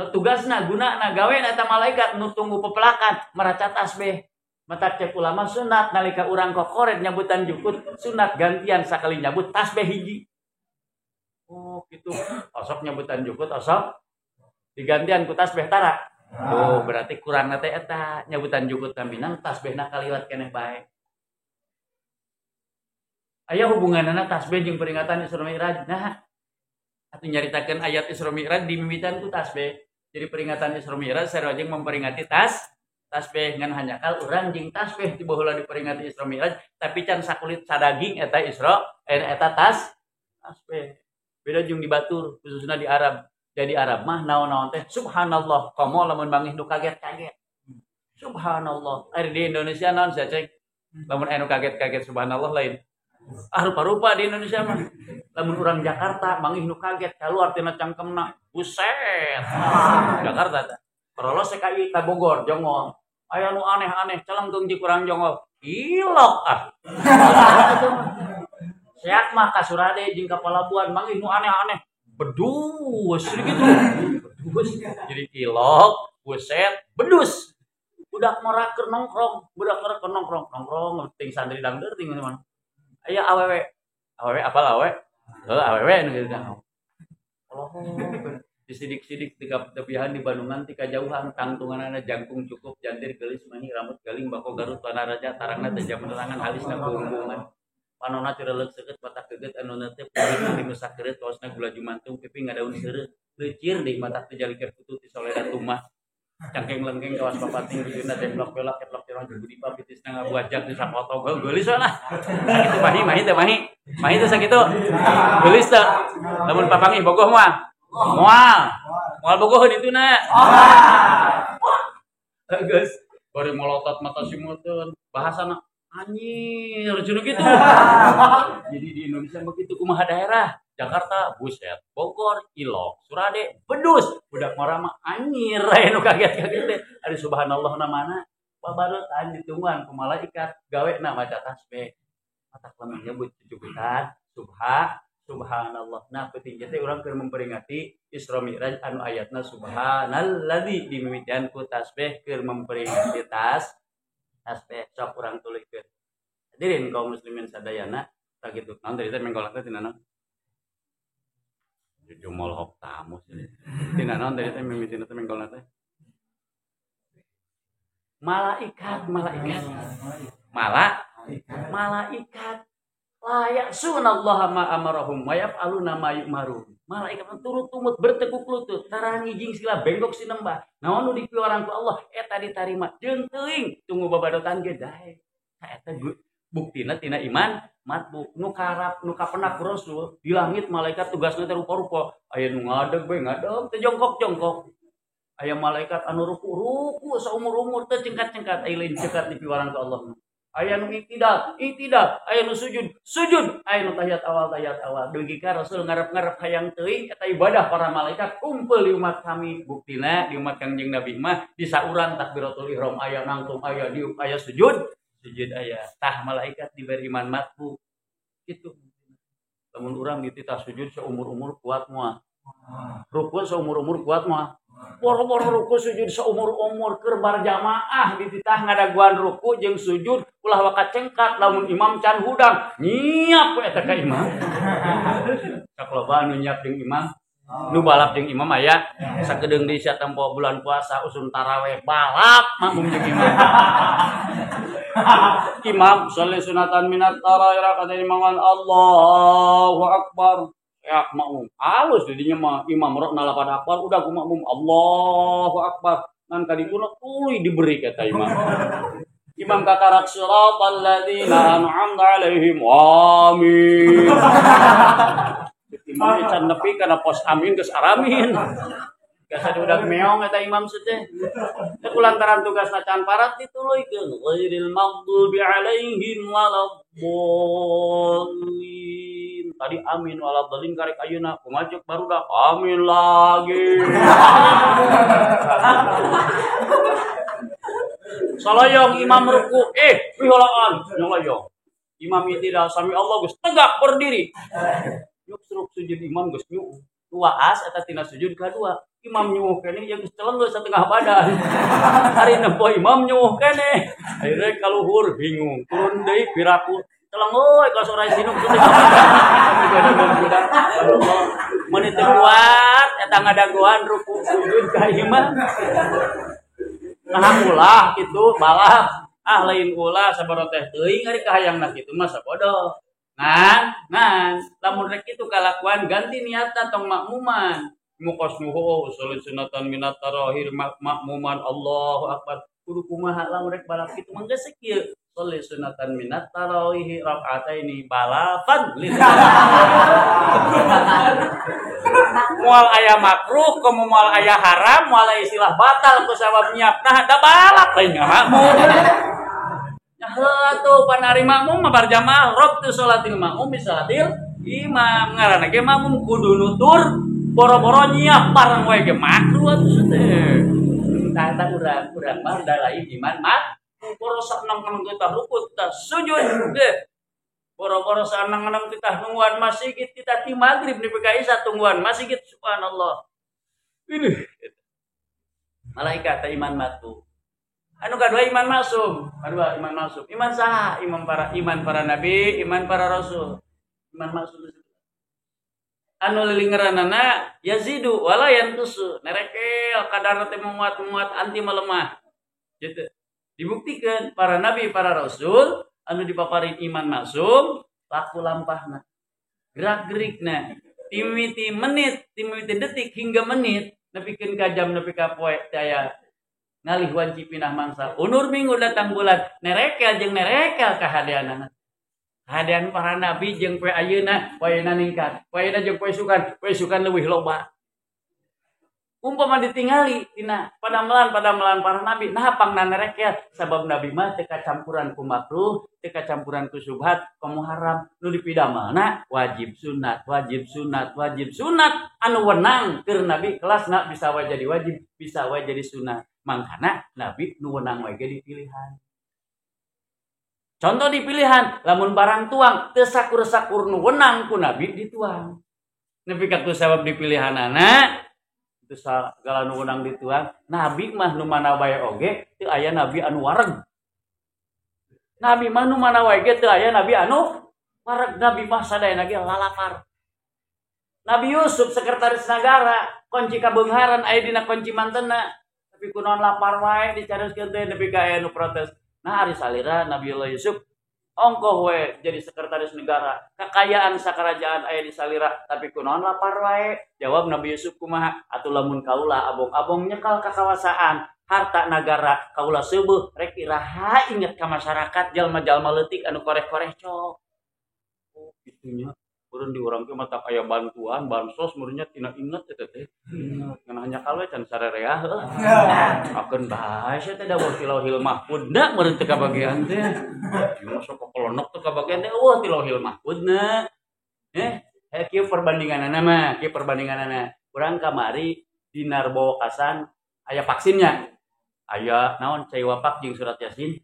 Speaker 1: tugasna gunana gawe eta malaikat nu tunggu pepelakan maraca tasbih. Mata cek ulama sunat nalika urang kokoret nyabutan jukut sunat gantian sakali nyabut tasbih hiji. Oh gitu. Osok nyabutan jukut osok digantian ku tasbih tara. Oh berarti kurang teh eta nyabutan jukut kaminang tasbihna kaliwat keneh bae. Aya hubunganana tasbih jeung peringatan Isra Mi'raj. Nah, atuh nyaritakeun ayat Isra Mi'raj dimimitan ku tasbih. Jadi peringatan Isra Mi'raj sareng memperingati tasbih ngan hanyakal urang jeung tasbih ti baheula diperingati Isra Mi'raj tapi can sakulit sadaging eta eta tasbih. Beda jeung di batur khususna di Arab. Jadi Arab mah naon-naon teh subhanallah komo lamun bangih nu kaget-kaget. Subhanallah. Ari di Indonesia naon sia cek? Lamun anu kaget-kaget subhanallah lain. Rupa-rupa di Indonesia mah. Lamun urang Jakarta mangih nu kaget kaluar tina cangkemna. Buset. Jakarta teh. Parolos ka ieu ka Bogor jongol. Aya nu aneh-aneh celengkeung jeung urang jongol. Ilok ah. Sehat mah ka Surade jeung ka Palabuhan mangih nu aneh-aneh. Bedus gitu. Bedus. Jadi ilok, buset, bedus. Budak moraker nongkrong, nongkrong ting santri dangdeur ting mana. Aya awewe apal awewe? Awewe nu gitu kan. Oh, sidik-sidik tika tepihan di Bandungan tika jauhan tangtunganana jangkung cukup jantir geulis mani rambut galing bako garut wana raja tarangna teh jam nerangan alisna bungkungan. Panonna tireleuk seukeut batak geugeut anu netep peureut di nusa keureut kaosna gula jumantung pipi ngadaun seureut leucir deui matak teh jalikeun putu ti solera tumah. Cangkeng lengkeng kawas papating dijuna templok pelak keplok tirang budi papitisna ngabuajak di sapoto geulis lah. Kitu mahi teh sakitu. Geulis teh. Lamun papangih bogoh mah moal bogoheun ituna. Geus bari molotot mata simuteun bahasana anjir cenah gitu. Jadi di Indonesia begitu kumaha daerah Jakarta buset, Bogor ilok, Surade bedus, budak mora mah anjir aya nu kaget-kaget teh. Ari subhanallah namana babarutan ditungguan ku malaikat gawena maca tasbih. Matak lamun nyebut cucukan subhanallah. Nah penting teh urang keur memperingati Isra Mi'raj anu ayatna subhanalladzi dimimitian ku tasbih keur memperingati tasbih sok urang tulikeun. Hadirin kaum muslimin sadayana sakitu. Naon tadi teh menggolak teh tina naon? Jumol hok tamu sih. Tina naon tadi teh mimitina teh menggolak teh? Malaikat. La ya'sunallaha ma amarahum wa yaf'aluna ma yu'marun. Malaikat turut tumut bertekuk lutut tarang ijing sila bengkok sinembah. Naon nu dipiorang ku Allah eta ditarima jeung teuing tunggu babadotan ge dae. Eta buktina tina iman matbu nu kapenak Rasul di langit malaikat tugasna teh rupa-rupa. Aya nu ngadeg teh jongkok. Aya malaikat anu ruku saumur-umur teh cengkat-cengkat aya lain cekat dipiorang ku Allah. Aya nu itidal, aya nu sujud, aya nu tahiyat awal. Dugi ka Rasul ngarep-ngarep hayang teuing eta ibadah para malaikat kumpul di umat kami. Buktina di umat Kangjeng Nabi mah di saurang takbiratul ihram aya nangtung aya diuk aya sujud aya. Tah malaikat diberi iman matbu. Kitu. Lamun urang dititah sujud seumur-umur kuat moal. Rukun seumur-umur kuat moal. Boro-boro ruku sujud seumur-umur keur berjamaah dititah ngadaguan ruku jeung sujud ulah wakat cengkat lamun imam can hudang nyiap eta ka imam. Sakloba anu nyiap jeung imam nu balap jeung imam aya sakedeung di sia tempo bulan puasa usun tarawih balap makmum jeung imam. Imam sholli sunatan minat tarawih rakaat imaman Allahu akbar. Ya makmum halus didinya mah imam rok nalapan akbar udah ku makmum Allahu akbar nan kadipuna tuluy diberi kata imam. Imam katarak siratal ladzina an'amta 'alaihim amin. Imam can nepi kana pos amin geus aramin. Biasa udah meong eta imam teh. Teh kulantaran tugasna can parat dituluykeun ghairil maghdubi 'alaihim waladdallin. Tadi amin waladdallin karek ayeuna kumajuk barudak amin lagi. Salayong imam ruku piholaan nyoloyong. Imam tidak sami Allah geus tegak berdiri. Nyuk suruk sujud imam geus nyuk. Waas eta tina sujud kadua. imam nyuwuh keneh yang celeng setengah badan. Hari nempo imam nyuwuh keneh. Akhirnya kaluhur bingung, turun deui piraku. Celeng euy ka sora sinuk teu budak. Mun teu kuat eta ngadagoan ruku sujud ka imam. Nah ulah kitu balap. Lain ulah sabaraha teh teuing ari kahayangna kitu mah sabodoh. Ngan, lamun rek kitu kalakuan ganti niatna tong makmuman. Mukos nuhu usul sunatan minat tarahir makmuman Allahu akbar. Kudu kumaha lamun rek balap kitu mah geus kieu. Sholli sunatan minat tarawih rakaataini balafan mual aya makruh komo mual aya haram mual istilah batal ku sabab nyiapna da balap lain makmum nah atuh panari makmum mah berjamaah rob tu salatil makmum salatil imam ngaranna ge makmum kudu nutur boro-boro nyiap bareng wae ge makruh atuh teh tah urang mah da lain iman mak boro sanang-nang kita rukut kita sujud deh. Boro-boro sanang-nang kita nungguan masjid kita di maghrib di PKI tungguan masjid subhanallah. Ini malaikat iman matu. Anu kadua iman masuk. Kadua iman masuk. Iman saha? Iman para nabi, iman para rasul. Iman masuk. Anu lilingeranana yazidu wala yantusu. Nerekel kadar teh muat anti melemah. Gitu. Dibuktikan para nabi, para rasul anu dipaparin iman masuk laku lampahna gerak-gerikna timiti menit, timiti detik hingga menit nepikeun ka jam nepi ka poe daya ngalih wanci pinah mangsa unur minggu datang bulan nerekel jeung nerekel kahadeanana kahadean para nabi jeung poe ayeuna poeuna ningkat poeuna jeung poe sukan leuwih loba umpama ditingali tina padamelan para nabi nah pangna nerekel sabab nabi mah teu kacampuran ku makruh teu kacampuran ku subhat komo haram nu dipidamelna wajib sunat anu wenang keur nabi kelasna bisa wae jadi wajib bisa wae jadi sunat mangkana nabi nu wenang wae ge dipilihan contoh di pilihan lamun barang tuang teu sakur-sakur nu wenang ku nabi dituang nepi ka tu sabab dipilihanana itu segala nu wenang dituang nabi mah nu mana wae oge teu aya nabi anu wareg nabi mah nu mana wae ge teu aya nabi anu wareg nabi mah sadayana ge lalapar Nabi Yusuf sekretaris negara kunci kabeungharan aya dina kunci mantenna tapi kunaon lapar wae dicaroskeun teh nepi ka aya nu protes nah ari salira Nabiullah Yusuf ongkoh we jadi sekretaris negara kekayaan sakarajaan aya di salira tapi kunaon lapar wae jawab Nabi Yusuf kumaha atuh lamun kaula abong-abong nyekal kakawasan harta negara kaula seueuh rek iraha inget ka masyarakat jalma-jalma leutik anu koreh-koreh cok oh gitunya urang di urang teh mah tak aya bantuan bansos meureunnya tina inget eta teh ngan hanya kalwe can sarerea heuh akeun bae sia teh dawuh ti Lauhil Mahfuz da meureun teu kabagean teh ieu sok kolonok teu kabagean teh eueuh ti Lauhil Mahfuzna kieu perbandinganana urang kamari di Narbokasan aya vaksinnya aya naon cai wapak jeung surat yasin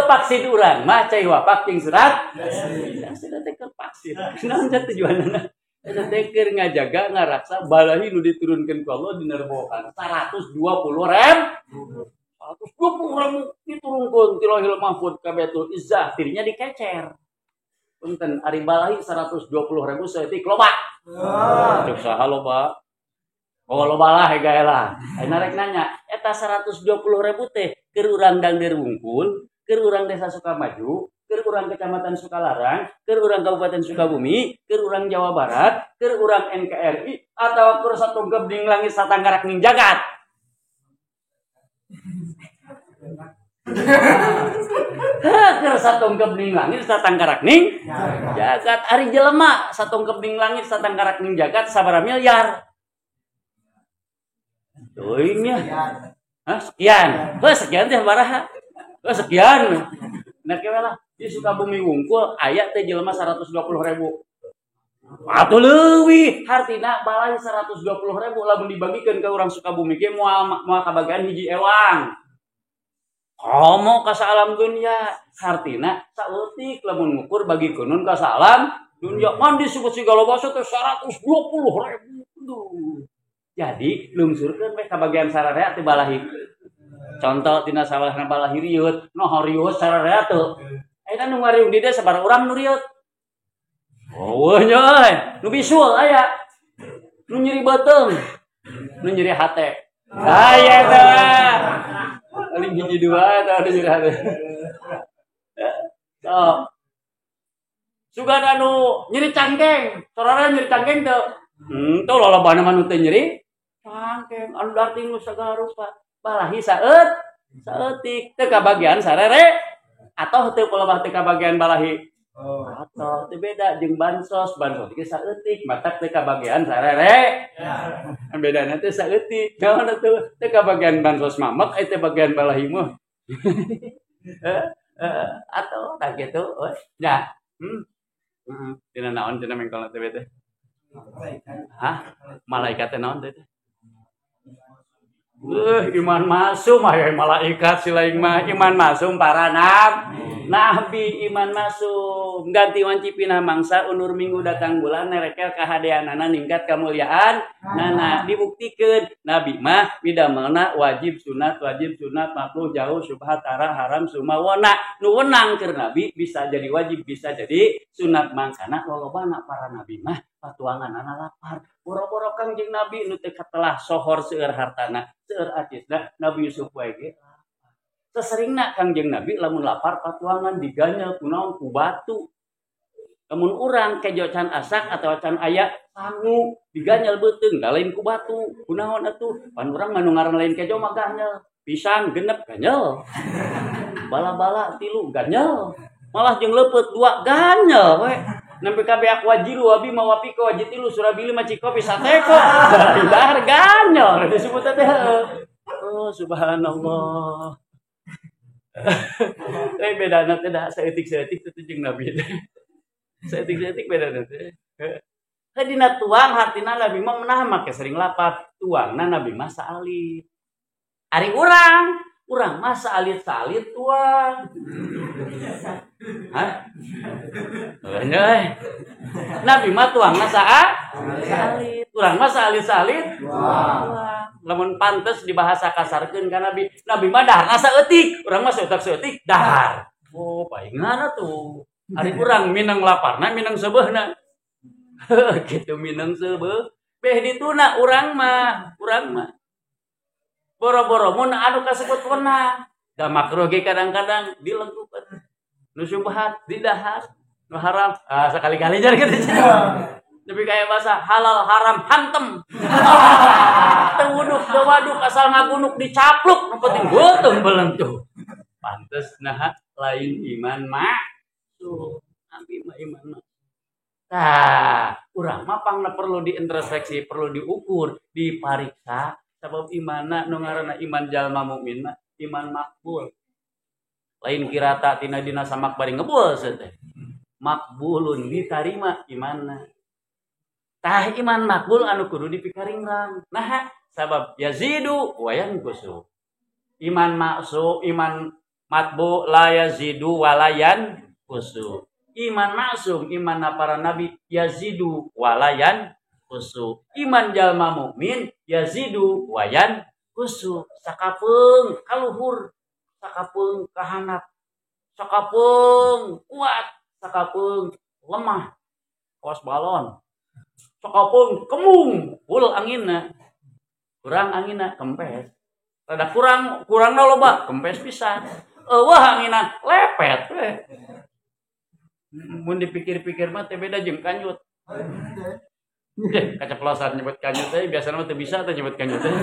Speaker 1: vaksin urang mah cai wapak jeung surat yasin teh keur vaksin naon tujuanna eta teh keur ngajaga ngaraksa balahi nu diturunkeun ku Allah di Narbokan 120.000 diturunkeun ti Lauhil Mahfuz ka Baitul Izzah dirinya dikecer punten ari balahi 120.000 saeutik loba cuk saha loba loba lah hegae lah ayeuna rek nanya eta 120.000 teh keur urang Dangder Wungkul keur urang Desa Sukamaju keur urang Kecamatan Sukalarang keur urang Kabupaten Sukabumi keur urang Jawa Barat keur urang NKRI atawa keur satungkep ning langit satanggarak ning jagat keur satungkep ning langit satanggarak ning jagat ari jelema satungkep ning langit satanggarak ning jagat sabaraha miliar Doingnya, sekian, sekian teh baraha, sekian, nah kira di Sukabumi Wungkul aya teh jelema 120.000, atuh leuwih, hartina balai 120.000 lamun dibagikeun ka urang Sukabumi ge moal kabagian hiji ewang, komo ka saalam dunya, hartina saeutik lamun ngukur bagi kunun ka saalam Dunia mandi sebut segala bahasa teh 120.000. Jadi lungsurkeun we ka bagian sararea teh balahi. Contoh tina sawalahna balahi riut, noh riut sararea teu. Ayeuna nu ngariung di dieu sabaraha urang nu riut. Oh nya, nu bisul aya. Nu nyeri beuteung, nu nyeri hate. Aya teh. Paling hiji dua tah nu nyeri hate. So, sugana nu nyeri cangkeng, sorana nyeri cangkeng teu. Teu lolobana mah nu teu nyeri cangkeng, anu darting nu sagala rupa. Balahi saeutik teu kabagian sarere atoh teu pelebah teu kabagian balahi. Atoh teu beda jeung bansos ge saeutik, matak teu kabagian sarere. Bedana teh saeutik, naon atuh teu kabagian bansos mamak teh bagian balahi mah. Atau tak gitu, ya. Tina naon tina mengkol teh teh. Hah? Malaikat teh naon teh? Iman masum aya malaikat silaing mah iman masum para nabi iman masum ganti wancipina mangsa unur minggu datang bulan nerekel kahadeanana ningkat kamuliaan nana dibuktikeun nabi mah bidamelna wajib sunat makruh jauh syubhat haram sumawana nu wenang keur nabi bisa jadi wajib bisa jadi sunat mangkana lolobana para nabi mah patuanganana lapar boro-boro Kangjeng Nabi nu teh telah sohor seueur hartana seueur acisna Nabi Yusuf wae ge saseringna Kangjeng Nabi lamun lapar patuangan diganyel kunaon ku batu lamun urang kejo can asak atau can aya sangu diganyel beuteung da lain ku batu kunaon atuh pan urang mah nu ngaran lain kejo mah ganyel pisan genep ganyel bala-bala 3 ganyel malah jeung leupeut 2 ganyel we nembe kabeh aku wajilu abi mawapi ko wajitilu surabili macikopi sateko dahar ganyol disebut teh oh subhanallah bedana teh da saeutik-saeutik teh jeung nabi teh saeutik-saeutik bedana teh dina tuang hartina nabi mah meunah make sering lapar tuangna nabi mah saalit ari urang mah salit-salit tuang. Hah? Nabi mah tuangna salit. Urang mah salit-salit tuang. Lamun pantes dibahasa kasarkeun ka Nabi, Nabi mah daharna saeutik, urang mah saeutik-saeutik dahar. Oh, paingan atuh. Ari urang minang laparna, minang seubeuhna. Kitu minang seubeuh. Beh dituna urang mah. Boro-boro mun anu kasebut wenang da makruh ge kadang-kadang dilengkupan nu syubhat didahar nu haram sakali-kali jar kitu tapi kayak bahasa halal haram hantem teu wuduk teu waduk asal ngagunuk dicapluk nu penting beuteung belentuh pantes nah lain iman mah tuh nabi mah iman mah tah urang mah pangna perlu diintrospeksi perlu diukur dipariksa sabab imana nu ngaranna iman jalma mukmin mah iman makbul. Lain kirata tina dina samak bari ngebul teh. Makbulun ditarima imanna. Tah iman makbul anu kudu dipikaringrang. Nah, sabab yazidu wa yanqusu. Iman maksum, iman matbu la yazidu wa la yanqusu. Iman maksum, iman para nabi yazidu wa la yanqusu. Iman jalma mukmin yazidu wayan kusu sakapeung kaluhur sakapeung kahanap sakapeung kuat sakapeung lemah kos balon sakapeung kemung hul anginna kurang anginna kempes rada kurangna loba kempes pisan eueuh anginna lepet we mun dipikir-pikir mah teh beda jeung kanjut kaceplosan nyebut kanyut teh biasana mah teu bisa teh nyebut kanyut teh.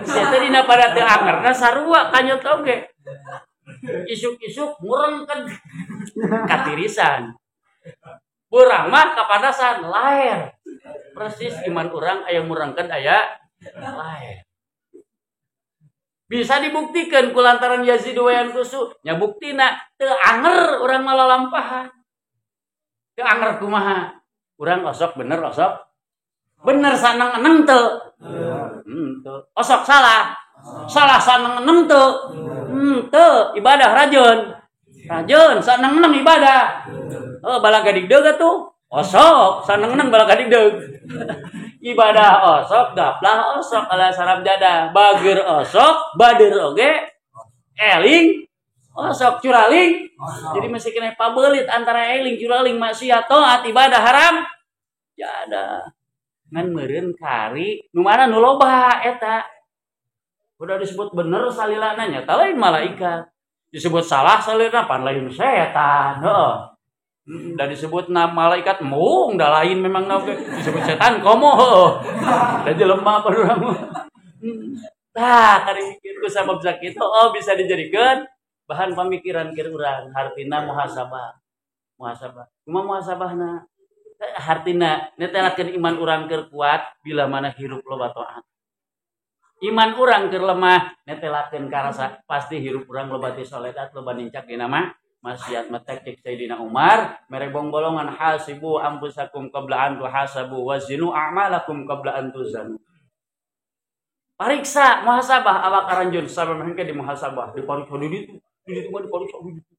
Speaker 1: Sia teh dina pada teu angerna sarua kanyut oge. Isuk-isuk murengkeun katirisan. Urang mah kapadasan laer. Persis iman urang aya murengkeun aya laer. Bisa dibuktikan kulantaran Yazid wa Yanqusu nya buktina teu anger urang mah lalampahan. Teu anger kumaha? Urang osok bener sanang eneng teu osok salah sanang eneng teu ibadah rajun sanang eneng ibadah Oh, balaga digdeug atuh. Osok, saneng-neng balaga digdeug. Ibadah osok, gaplah osok ala sarab jadah. Bageur osok, bader oge, eling, osok curaling. Jadi masih kena pabelit antara eling curaling maksiat taat ibadah haram. Jadah. Ngan meureun kari nu mana nu loba eta. Udah disebut bener salilana nya tah lain malaikat. Disebut salah salilana pan lain setan. Heeh. Da disebut malaikat mung da lain memang disebut setan komo heuh. Da jelema pa urang mah. Tah kari mikir ku sabab sakitu bisa dijadikeun bahan pamikiran keur urang hartina muhasabah. Kumaha muhasabahna? Hartina netelakeun iman urang keur kuat bila mana hirup loba taat. Iman urang keur lemah netelakeun karasa pasti hirup urang loba ti soledat loba nincak dina maksiat matek cek Sayyidina Umar mere bolongan hasibu ampusakum qabla an tuhasabu wazinu a'malakum qabla an tuzanu. Pariksa muhasabah awak aranjeun sabab hengke di muhasabah dipariksa di ditu mah dipariksa di ditu.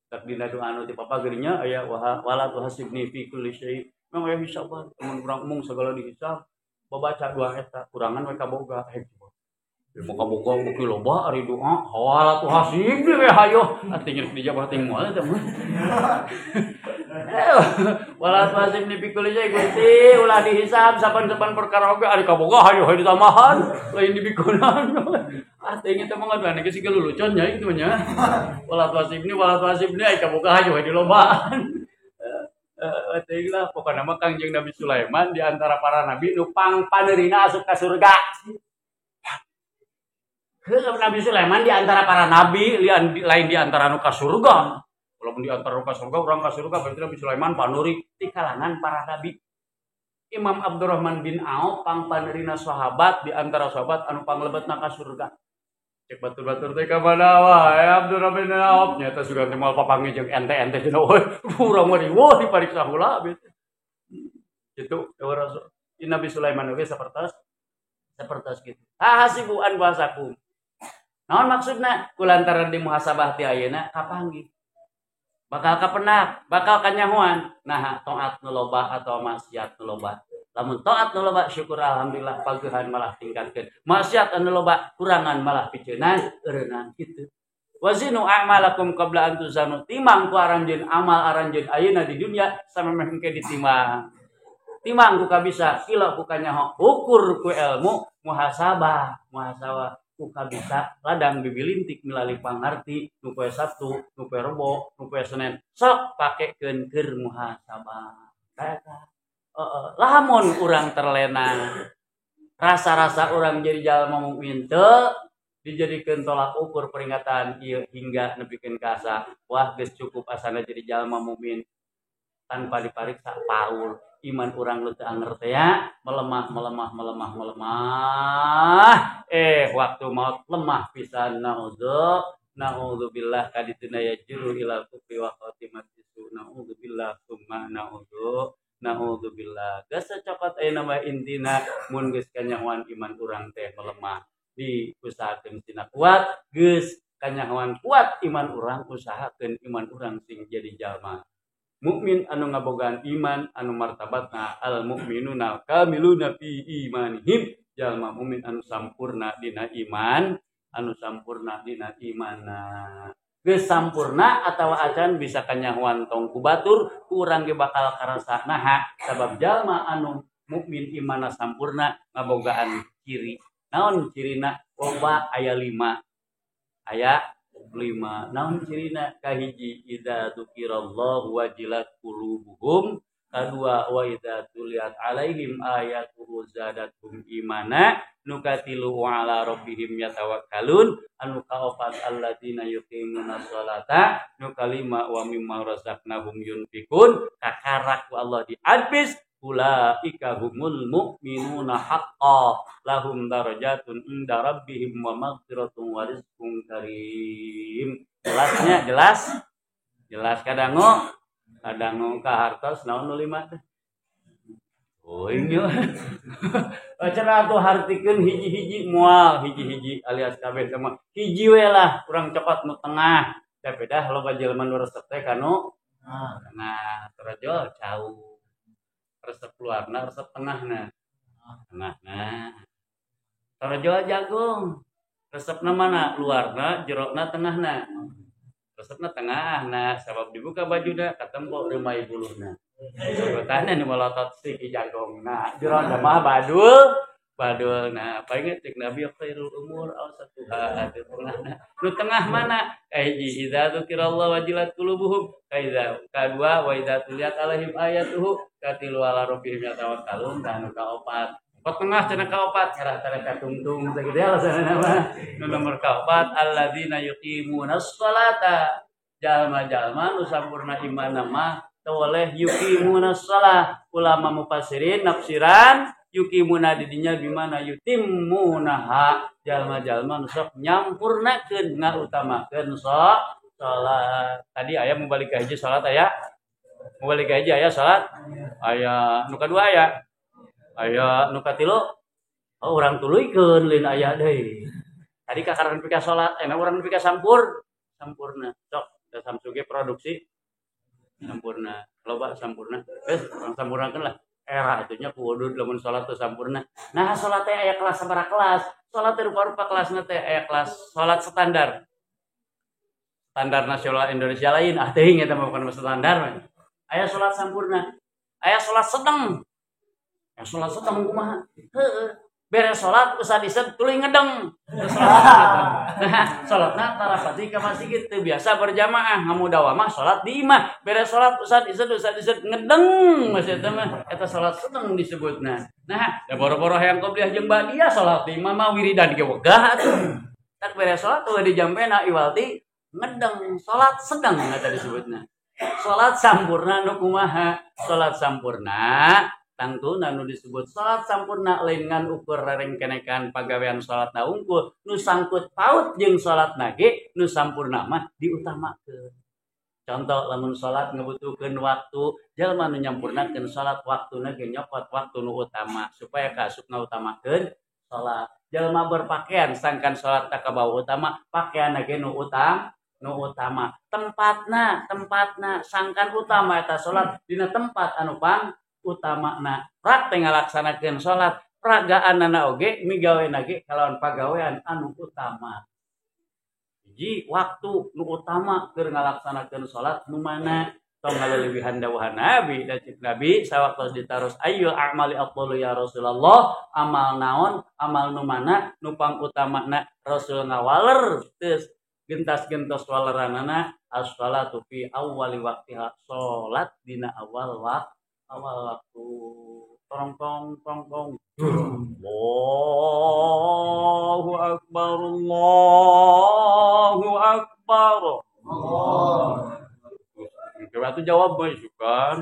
Speaker 1: Tak dina doa anu ti papagerinya aya wala tuhasibni fi kulli syai. Mang aya hisabah mun urang mung sagala dihisab babaca dua eta kurangan we kaboga coba. Muka boga bukti loba ari doa wala tuhasib we hayo artinya dijawab ting moal teh mah. Wala tuhasib ni pikul jay Gusti ulah dihisab saban-saban perkara oge ari kaboga hayo ditambahan lain dibikunan. Artinya teh mah ngaduan geus siga lulucon nya kitu nya. Wala tuhasib ni ari kaboga hayo dilobaan. Lah pokoknya mah Kangjeng Nabi Sulaiman di antara para nabi nu pangpaneurina asup ka surga. Nabi Sulaiman di antara para nabi lain di antara nu ka surga. Walaupun di antara nu ka surga urang ka surga berarti Nabi Sulaiman paneuri ti kalangan para nabi. Imam Abdurrahman bin Auf pangpaneurina sahabat di antara sahabat anu panglebetna ka surga. Cek batur-batur teh ka mana wae Abdurrahman bin Auf nya teh sugan teh moal papanggih jeung ente-ente cenah we urang mah riweuh dipariksa heula abis. Kitu Rasul Nabi Sulaiman oge sapertos kitu. Hasibu an basakum. Naon maksudna? Kulantaran di muhasabah ti ayeuna kapanggih. Bakal kapenak, bakal kanyahoan. Nah, taat nu loba atau maksiat nu loba. Lamun taat nu loba syukur alhamdulillah pageuhan malah tingkatkeun. Maksiat anu loba kurangan malah piceunan eureunang kitu. Wazinu a'malakum qabla an tuzanu. Timang ku aranjeun amal aranjeun ayeuna di dunya samemeh engke ditimang. Timang ku kabisa, kila ku kanyaho, ukur ku ilmu muhasabah ku kabisa ladang bibilintik milali pangarti nu poe Sabtu, nu poe Rebo, nu poe Senin. Sok pakekeun keur muhasabah. Eta lamun urang terlena rasa-rasa urang jadi jalma mukmin teu dijadikeun tolak ukur peringatan ieu hingga nepikeun ka asa wah geus cukup asana jadi jalma mukmin tanpa dipariksa paul iman urang lu teu angertea melemah waktu maut lemah pisan naudzubillah kadituna yajru ila kufri wa khatimati su naudzubillah summa naudzubillah geus cokot aya nama intina mun geus kanyahoan iman urang teh melemah diusahakeun tina kuat geus kanyahoan kuat iman urang usahakeun iman urang sing jadi jalma mukmin anu ngabogaan iman anu martabatna al mukminuna kamiluna fi imanihim jalma mukmin anu sampurna dina iman geus sampurna atawa acan bisa kanyahoan tong ku batur urang ge bakal karasa naha sabab jalma anu mukmin imanna sampurna ngabogaan ciri naon cirina loba aya 5 naon cirina kahiji idza dzukirallahu wajilat qulubuhum kadua wa idza tuliyat alaihim ayatuhu zadatuhum imana nukatilu ala rabbihim yatawakkalun anu kaopat alladzina yuqimuna sholata nukalima wa mimma razaqnahum yunfikun kakarak Allah di hadis ulaika humul mu'minuna haqqan lahum darajatun inda rabbihim wa maghfiratun wa rizqun karim. Jelas kadangu ka hartos naon nu 5 teh oh inyo cenah atuh hartikeun hiji-hiji moal hiji-hiji alias kabeh sama hiji we lah urang cepat nu tengah teh bedah loba jelema nu resep teh kanu Nah, terojol jauh. Resep luarna, resep tengahna. Tengahna. Terojol jagung. Resepna mana? Luarna, jerokna, tengahna. Resepna tengahna. Sabab dibuka bajunya, ketemu rumah ibuluhna. Sebetulnya nih melotot si jagung. Nah, jerokna mah badul. Nah, paling cek Nabi khairul umur awsatuha di tengahna. Nu tengah mana? Aiji idza dzukirallahu wajilat qulubuhum. Kaidza kadua wa idza tuliyat alaihim ayatuhu katilu ala rabbihim yatawakkalun dan nu kaopat. Tengah cenah kaopat ngarah tara katungtung sakitu alasanna mah. Nu nomor kaopat alladzina yuqimunas sholata. Jalma-jalma nu sampurna imanna mah teu oleh yuqimunas shalah. Ulama mufassirin nafsiran yukimuna didinya gimana yutimmunaha jalma-jalma sok nyampurnakeun ngautamakeun salat. Tadi aya membalik hiji salat aya membalik hiji aya salat aya nu kadua aya nu katilu urang tuluykeun lain aya deui. Tadi kakaran pika salat urang pika sampurna sok da samsuge produksi sampurna loba sampurna urang sampurnakeun lah. Era itunya kudu lamun salat teu sampurna. Nah, salat teh aya kelas sabaraha kelas. Salat teh rupa-rupa kelasna teh aya kelas salat standar. Standar nasional Indonesia lain teuing eta mah bukan standar. Aya salat sampurna. Aya salat sedeng. Ya salat sedeng kumaha? Heueuh. Beres salat usah disebut tuluy ngedeng. Nah, salatna tarapati ka masjid teu biasa berjamaah, ngamudawamah salat di imah. Beres salat usah disebut ngedeng masih eta mah eta salat sedeng disebutna. Nah, da boro-boro hayang qobliyah jeung ba'diyah salat di imah mah wiridan ge wegah atuh. Tak beres salat tuluy dijampena iwalti ngedeng salat sedeng eta disebutna. Salat sampurna nu kumaha? Salat sampurna tangtuna nu disebut salat sampurna lain ngan ukur rareng kenekan pagawean salatna unggul nu sangkut paut jeung salatna ge nu sampurna mah diutamakeun. Contoh lamun salat ngabutuhkeun waktu jalma nu nyampurnakeun salat waktuna ge nyokot waktu nu utama supaya kaasup ngautamakeun salat. Jalma berpakaian sangkan salat tak kabawa utama pakaianna ge nu utama. Tempatna sangkan utama eta salat dina tempat anu utamana rak teh ngalaksanakeun salat pragaanana oge migaweana ge kalawan pagawean anu utama. Hiji waktu nu utama keur ngalaksanakeun salat nu mana tong ngaleuwihan dawuhan Nabi da cik Nabi sawaktos ditaros ayyul a'mali afdalu ya Rasulullah amal naon amal nu mana nu pangutamana Rasul ngawaler geus gentas-gentos waleranana as-shalatu fi awwali waqtiha salat dina awal waktu tong Allahu akbar coba tuh jawab boy kan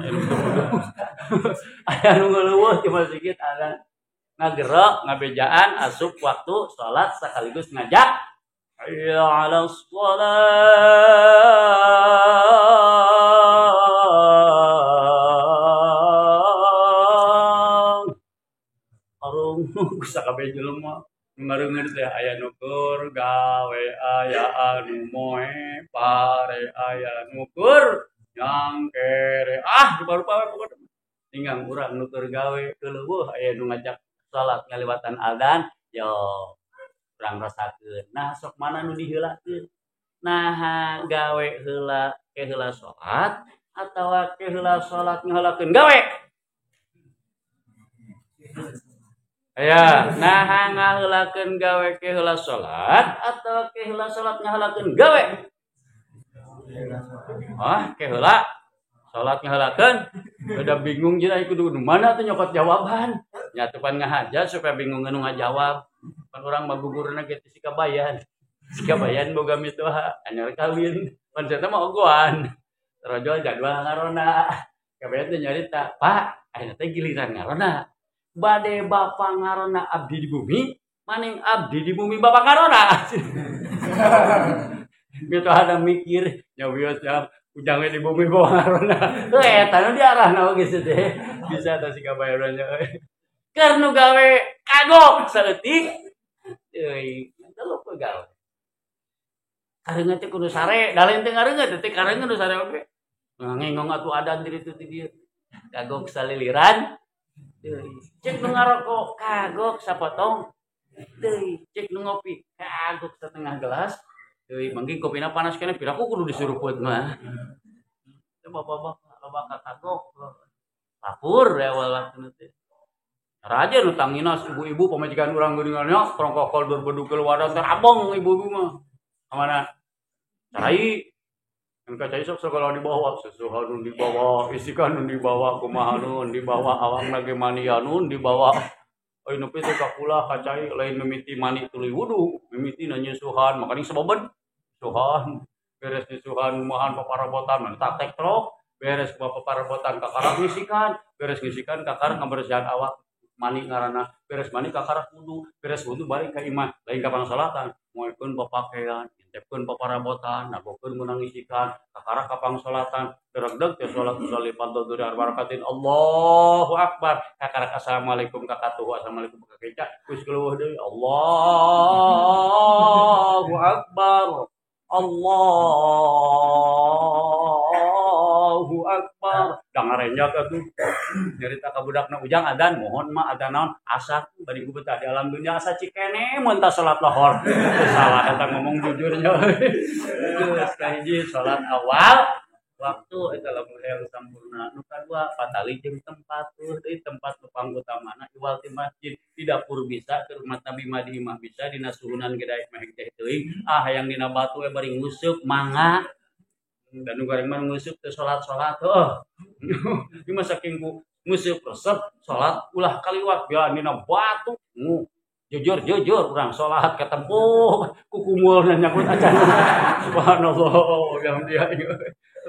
Speaker 1: aya nu ngeuleuweut cuma sikit ada ngagerak ngabejaan asup waktu salat sekaligus ngajak hayya 'alas sakabeh jelema ngareungeun teh aya nu keur gawe aya anu moe pare aya nu keur nyangkere rupa-rupa we pokona tinggal urang nu keur gawe teu leuweuh aya nu ngajak salat ngaliwatan adzan yo urang rasakeun. Nah sok mana nu diheulakeun? Nah gawe heula ke heula salat atawa ke heula salat ngaheulakeun gawe? Ya, nah ngaheulakeun gawe ke heula salat atau ke heula salat ngaheulakeun gawe? Ke heula salat ngaheulakeun. Udah bingung jeung kudu mana tuh nyokot jawaban. Nya teu pan ngahaja supaya bingung nu ngajawab. Pan urang mah gugurna ge teh sikabayan. Sikabayan boga mitoha anyar kawin. Pan eta mah ogoan. Rojol jadwal ngarona. Kabayan teh nyarita, "Pak, ayeuna teh giliran ngarona." Bade Bapak ngarona abdi di bumi, maning abdi di bumi Bapak ngarona. Gitu ada mikir, nyawios ya ujang di bumi Bapak ngarona. Eta nu diarahna oge teh. Bisa ta sikabayarannya euy. Keur nu gawe kagok saeutik. Euy, telu ku gawe. Kareungeut teh kudu sare, dalen teh ngareungeut teh kareungeut nu sare oge. ngengong atuh adan diri itu dia kagok saliliran cek nu ngarokok kagok sapotong teuy cek nu ngopi kagok setengah gelas teuy manggi kopina panas keneh piraku kudu disurupeut mah teh bapak kagok lapur ya awal waktu teh raja nu tangina ibu-ibu pamajikan urang geuningannya prongkokol berbedukeul wadah terabong ibu-ibu mah amana cai kan kacai sok segala dibawa sesuatu nun dibawa isikan nun dibawa kumaha nun dibawa awang lagi mania nun dibawa oi nepi teh kakula kacai lain mimiti mani tuluy wudu mimiti na nyusuhan makanya sababen suhan beres nyusuhan muahan paparabotan mah tak tektrok beres paparabotan kakarak ngisikan beres ngisikan kakarak ngabersihan awak mani ngaranna beres mani kakarak wudu beres wudu balik ka imah lain ka pangsalatan moekeun papakaian intepkeun paparabotan nagokeun meunang ngisikan kakarak ka pangsalatan deregdeg teh salat usali fardhu dari barakatin Allahu akbar kakarak assalamualaikum kakatuh assalamualaikum kakeca geus keluweuh deui Allahu akbar Allahu akbar dangarenjak atuh nyarita ka budakna ujang adan mohon mah adan naon asa bari ku betah di alam dunia asa cikene mun tah salat lohor salah eta ngomong jujurnya geus kahiji salat awal waktu eta lamun hayang sampurna nu kadua patali jeung tempat deui tempat nu panggutamana iwal ti masjid di dapur bisa ke rumah Nabi Madi imah bisa dina suhunan gedaek mah teh teuing hayang dina batu bari nguseup mangga dan nu goreng mah nguseup teu salat-salat ieu mah saking ku nguseup resep salat ulah kaliwat biar dina batu jujur urang salat ketempuh ku kumulna nyangkut acan subhanallah yang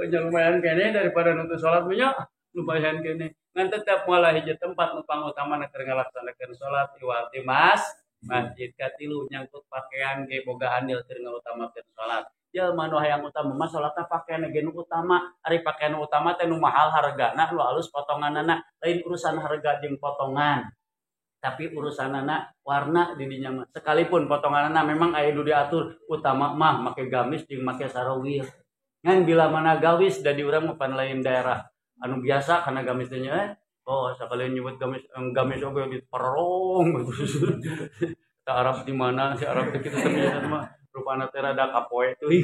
Speaker 1: dia lumayan kene daripada nuntut salat punya lumayan kene ngan tetep moal hiji tempat nu pangutamana keur ngalaksanakeun salat iwal ti masjid katilu nyangkut pakaian ge boga andil keur ngutamakeun salat jelema nu hayang utama mah salatna pakaian ge nu utama ari pakaian utama teh nu mahal hargana nu alus potonganana lain urusan harga jeung potongan tapi urusanana warna di dinya mah sekalipun potonganana memang aya nu diatur utama mah make gamis jeung make sarawil ngan bila mana gawis dari urang mah lain daerah anu biasa kana gamis teh nya sakalian nyebut gamis oge di perong ka Arab di mana si Arab teh kitu teh mah rupana teh rada kapoe teuing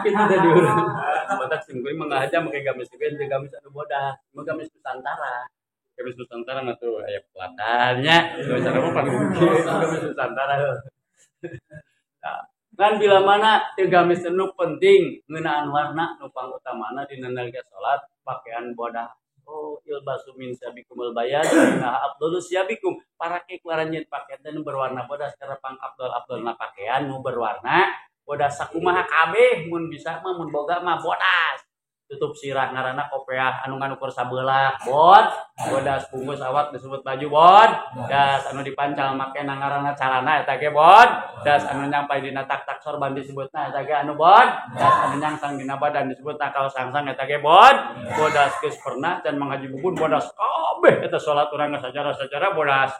Speaker 1: kitu teh di urang batak simkuring mengaja make gamis teh gamis anu bodas mah gamis Nusantara mah tuh aya pelatannya gamis anu mah gamis Nusantara kan bila mana teu gamis nu penting ngeunaan warna nu pangutamana dina nalika salat pakaian bodas ilbasu min sabikumul bayan nah afdalus siabikum parake kuaranjeun pakaian nu berwarna bodas karena pang afdalna pakaian nu berwarna bodas sakumaha kabeh mun bisa mah mun boga mah bodas tutup sirah ngaranna kopiah anu nganukur sabelah bodas bungkus awat disebut baju das anu dipancal make ngaranna calana eta ge das anu nyampai dina tak sorban disebutna eta ge anu das anu nyangsang dina badan disebutna kaos sangsang eta ge bodas geus pernah dan manghaji bubun bodas kabeh eta salat urang sacara bodas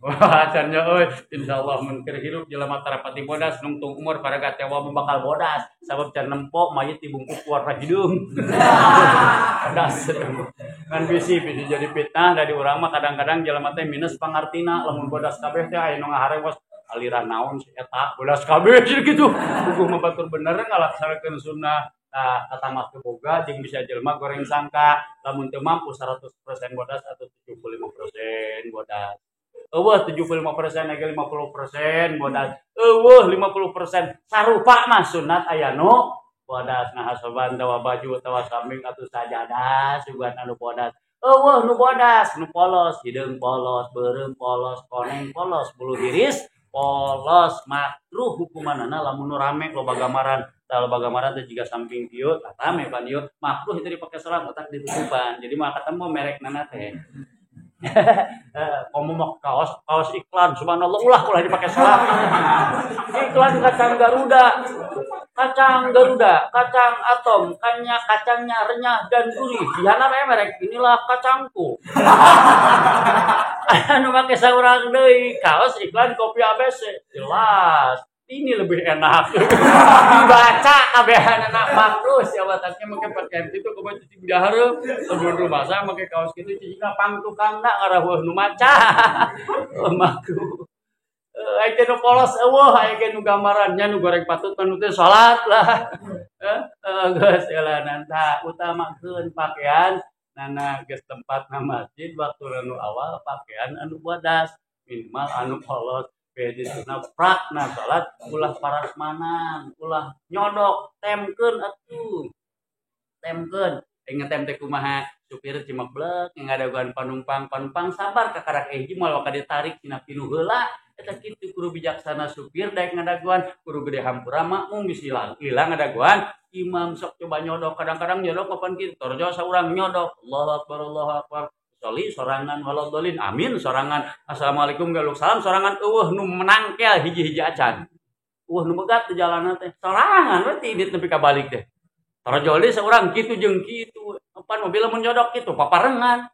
Speaker 1: acaranya insyaallah mun keur hirup jelema tarapati bodas nungtung umur paraga tewa bakal bodas sabab can nempok mayit dibungkus warna hidung bodas kan bisi jadi fitnah dari urang mah kadang-kadang jelema teh minus pangartina lamun bodas kabeh teh aya nu ngaharewos aliran naon si eta bodas kabeh kitu kudu mah batur bener ngalaksanakeun sunnah kata mas boga jeung bisa jelema goreng sangka lamun teu mampu 100% bodas atau 75% bodas 75% lagi 50% bodas 50% sarupa mah sunat aya nu bodas ngahasoban tawa baju tawa sambing atuh sajadah sugan anu bodas nu bodas nu polos hideung polos beureum polos koneng polos bulu iris polos makruh hukumanana lamun rame loba gamaran tah loba gamaran teh jiga samping dieu rame pan dieu makruh itu dipake salat otak ditutupan jadi mah ketemu merekna teh kamu mau kaos iklan subhanallah ulah dipakai salat iklan kacang Garuda kacang atom kacangnya renyah dan gurih diana merek inilah kacangku anu make saurang deui kaos iklan kopi ABC jelas ini lebih enak. Dibaca kabehan anak bagus ya wataknya make pakaian itu kumaha cicing dihareup. Lamun rumah saya make kaos kitu cicing pang tukangna ngaraweuh nu maca. Makruh. Aya nu polos eueuh, aya ge nu gambarannya nu goreng patut anu teh salat lah. Geus eulanan tah utamakeun pakaian nana geus tempatna masjid waktu anu awal pakaian anu bodas minimal anu polos bedina prakna salat ulah parasmanan ulah nyodok temkeun atuh temkeun ngetem teh kumaha supir cimak blek ngadaguan panumpang sabar kakarak hiji moal ka ditarik tina pinuh heula eta kitu kudu bijaksana supir daek ngadaguan kudu gede hampura makmum bisi ilang ngadaguan imam sok coba nyodok kadang-kadang nyodok kapan kitu torjo saurang nyodok Allahu akbar soli sorangan waladhdallin amin sorangan assalamualaikum galuk salam sorangan eueuh nu menangkel hiji-hiji acan eueuh nu begat di jalanan teh sorangan berarti dit nepi ka balik teh torjo deui saurang kitu jeung kitu pan mobil mun nyodok kitu paparengan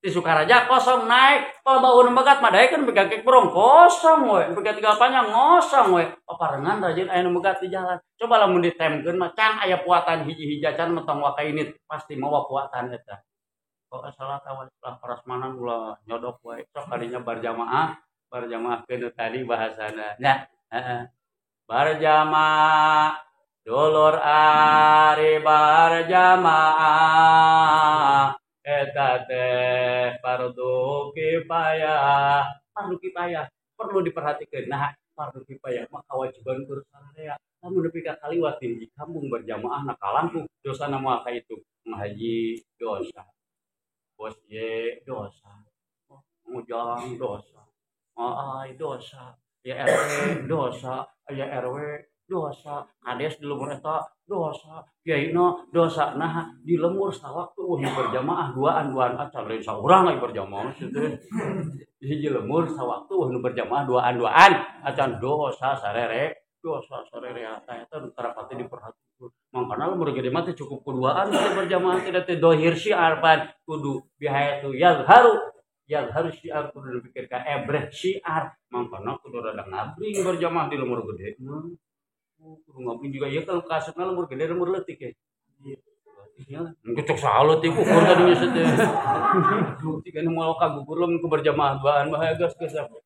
Speaker 1: di Sukaraja kosong naik kalau bau nu begat mah daekeun nepi ka keprong kosong we nepi ka tiga panjang ngosong we paparengan rajin aya nu begat di jalan coba lamun ditemkeun mah can aya puatan hiji-hiji acan mentong wakainit pasti mawa puatan eta kok salah kawan lah parasmanan ulah nyodok wae sok kadinya berjamaah keun tadi bahasana nya berjamaah dulur ari berjamaah eta teh fardu kifayah perlu diperhatikan nah fardu kifayah mah kewajiban kudu sararea lamun nepi ka kaliwat di kampung berjamaah na kalangkung dosana moal ka itu ngaji dosa bos ye dosa, ngujang dosa, ai dosa, ya RT dosa, ya RW dosa, kades di lemur eta dosa, kiaina dosa. Nah di lemur sawaktu berjamaah duaan acan lain saurang lagi berjamaah teh. Hiji lemur sawaktu berjamaah duaan acan dosa sarere eta tarapati diperhatikan. Mangkana lemur gede mah teh cukup kuduaan berjamaah tidak teh dohir syiar pan kudu bihayatu yazharu syiar kudu dipikir ka ebreh syiar mangkana kudu rada ngabring berjamaah di lemur gede kudu ngabring juga ya kalau kasupna lemur gede lemur leutik ya ngecek salut iku ukur tadinya teh bukti kan moal kagugur lem ku berjamaah duaan bahaya geus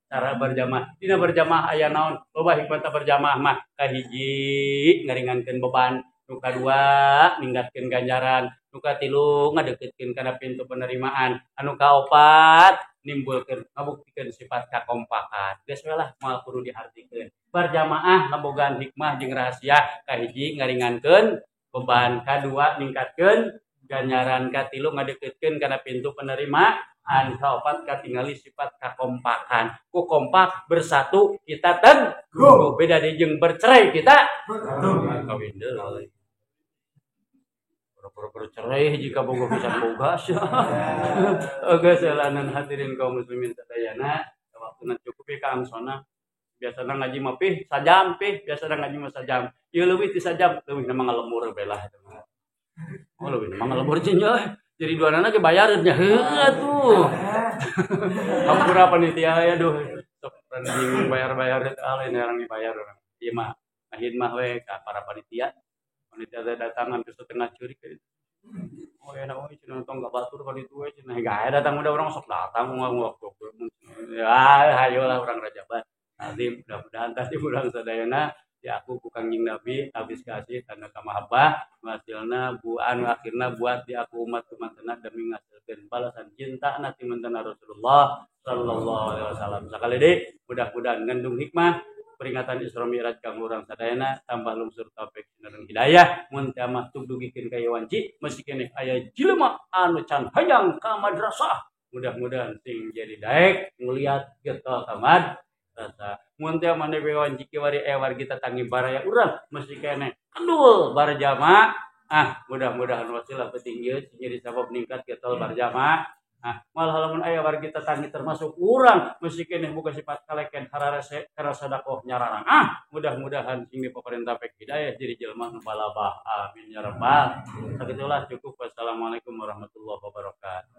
Speaker 1: cara berjamaah dina berjamaah aya naon loba hikmah berjamaah mah kahiji ngaringankeun beban nu kadua ningkatkeun ganjaran nu katilu ngadeukeutkeun kana pintu penerimaan anu kaopat nimbulkeun ngabuktikeun sifat kakompakan geus we lah moal kudu dihartikeun berjamaah ngabogaan hikmah jeung rahasia kahiji ngaringankeun beban kadua ningkatkeun ganjaran katilu ngadeukeutkeun kana pintu penerimaan kaopat katingali sifat kakompakan ku kompak bersatu kita teguh beda di jeung bercerai kita kawin deui bercerai jika boga bisa boga geus lanan hadirin kaum muslimin sadayana waktuna cukup ka angsona biasana ngaji mah sajam biasana ngaji mah sajam ieu leuwih ti sajam leuwih na ngalemur belah leuwih na ngalemur cenah jadi duanana ge bayareun nya heuh atuh hampura panitia ya duh sok bingung bayar lain orang dibayar orang ieu mah ngahidmah we ka para panitia datangan ke setengah curi oh ya nah cenah tong enggak batur ka ditu we cenah gae datang udah orang sok datang waktu ya hayolah orang rajaban azim mudah-mudahan tadi urang sadayana ya aku bukan nying nabi habis kasih tanda kamahabah hasilna buan akhirna buat di aku umat-umatna demi ngasilkeun balasan cinta nanti mentana Rasulullah sallallahu alaihi wasallam sakali deui mudah-mudahan ngandung hikmah peringatan Isra Mi'raj kang urang sadayana tambah lungsur taufik dan hidayah mun teu mah tug dugikeun ka wanci mesti keneh aya jelema anu can hayang ka madrasah mudah-mudahan sing jadi daek nguliat getol ka madrasah mun teu mane wanci kiwari war kita tangi baraya urang mesti keneh kendul berjamaah mudah-mudahan wasilah petinggieu jadi sabab ningkat getol berjamaah mal halamun aya war kita tangi termasuk urang mesti keneh boga sifat kaleken hararese kana sedekah nyararang mudah-mudahan sing dipaparentah pek hidayah jadi jelema nu balabah amin ya rabbal sakitulah cukup wassalamualaikum warahmatullahi wabarakatuh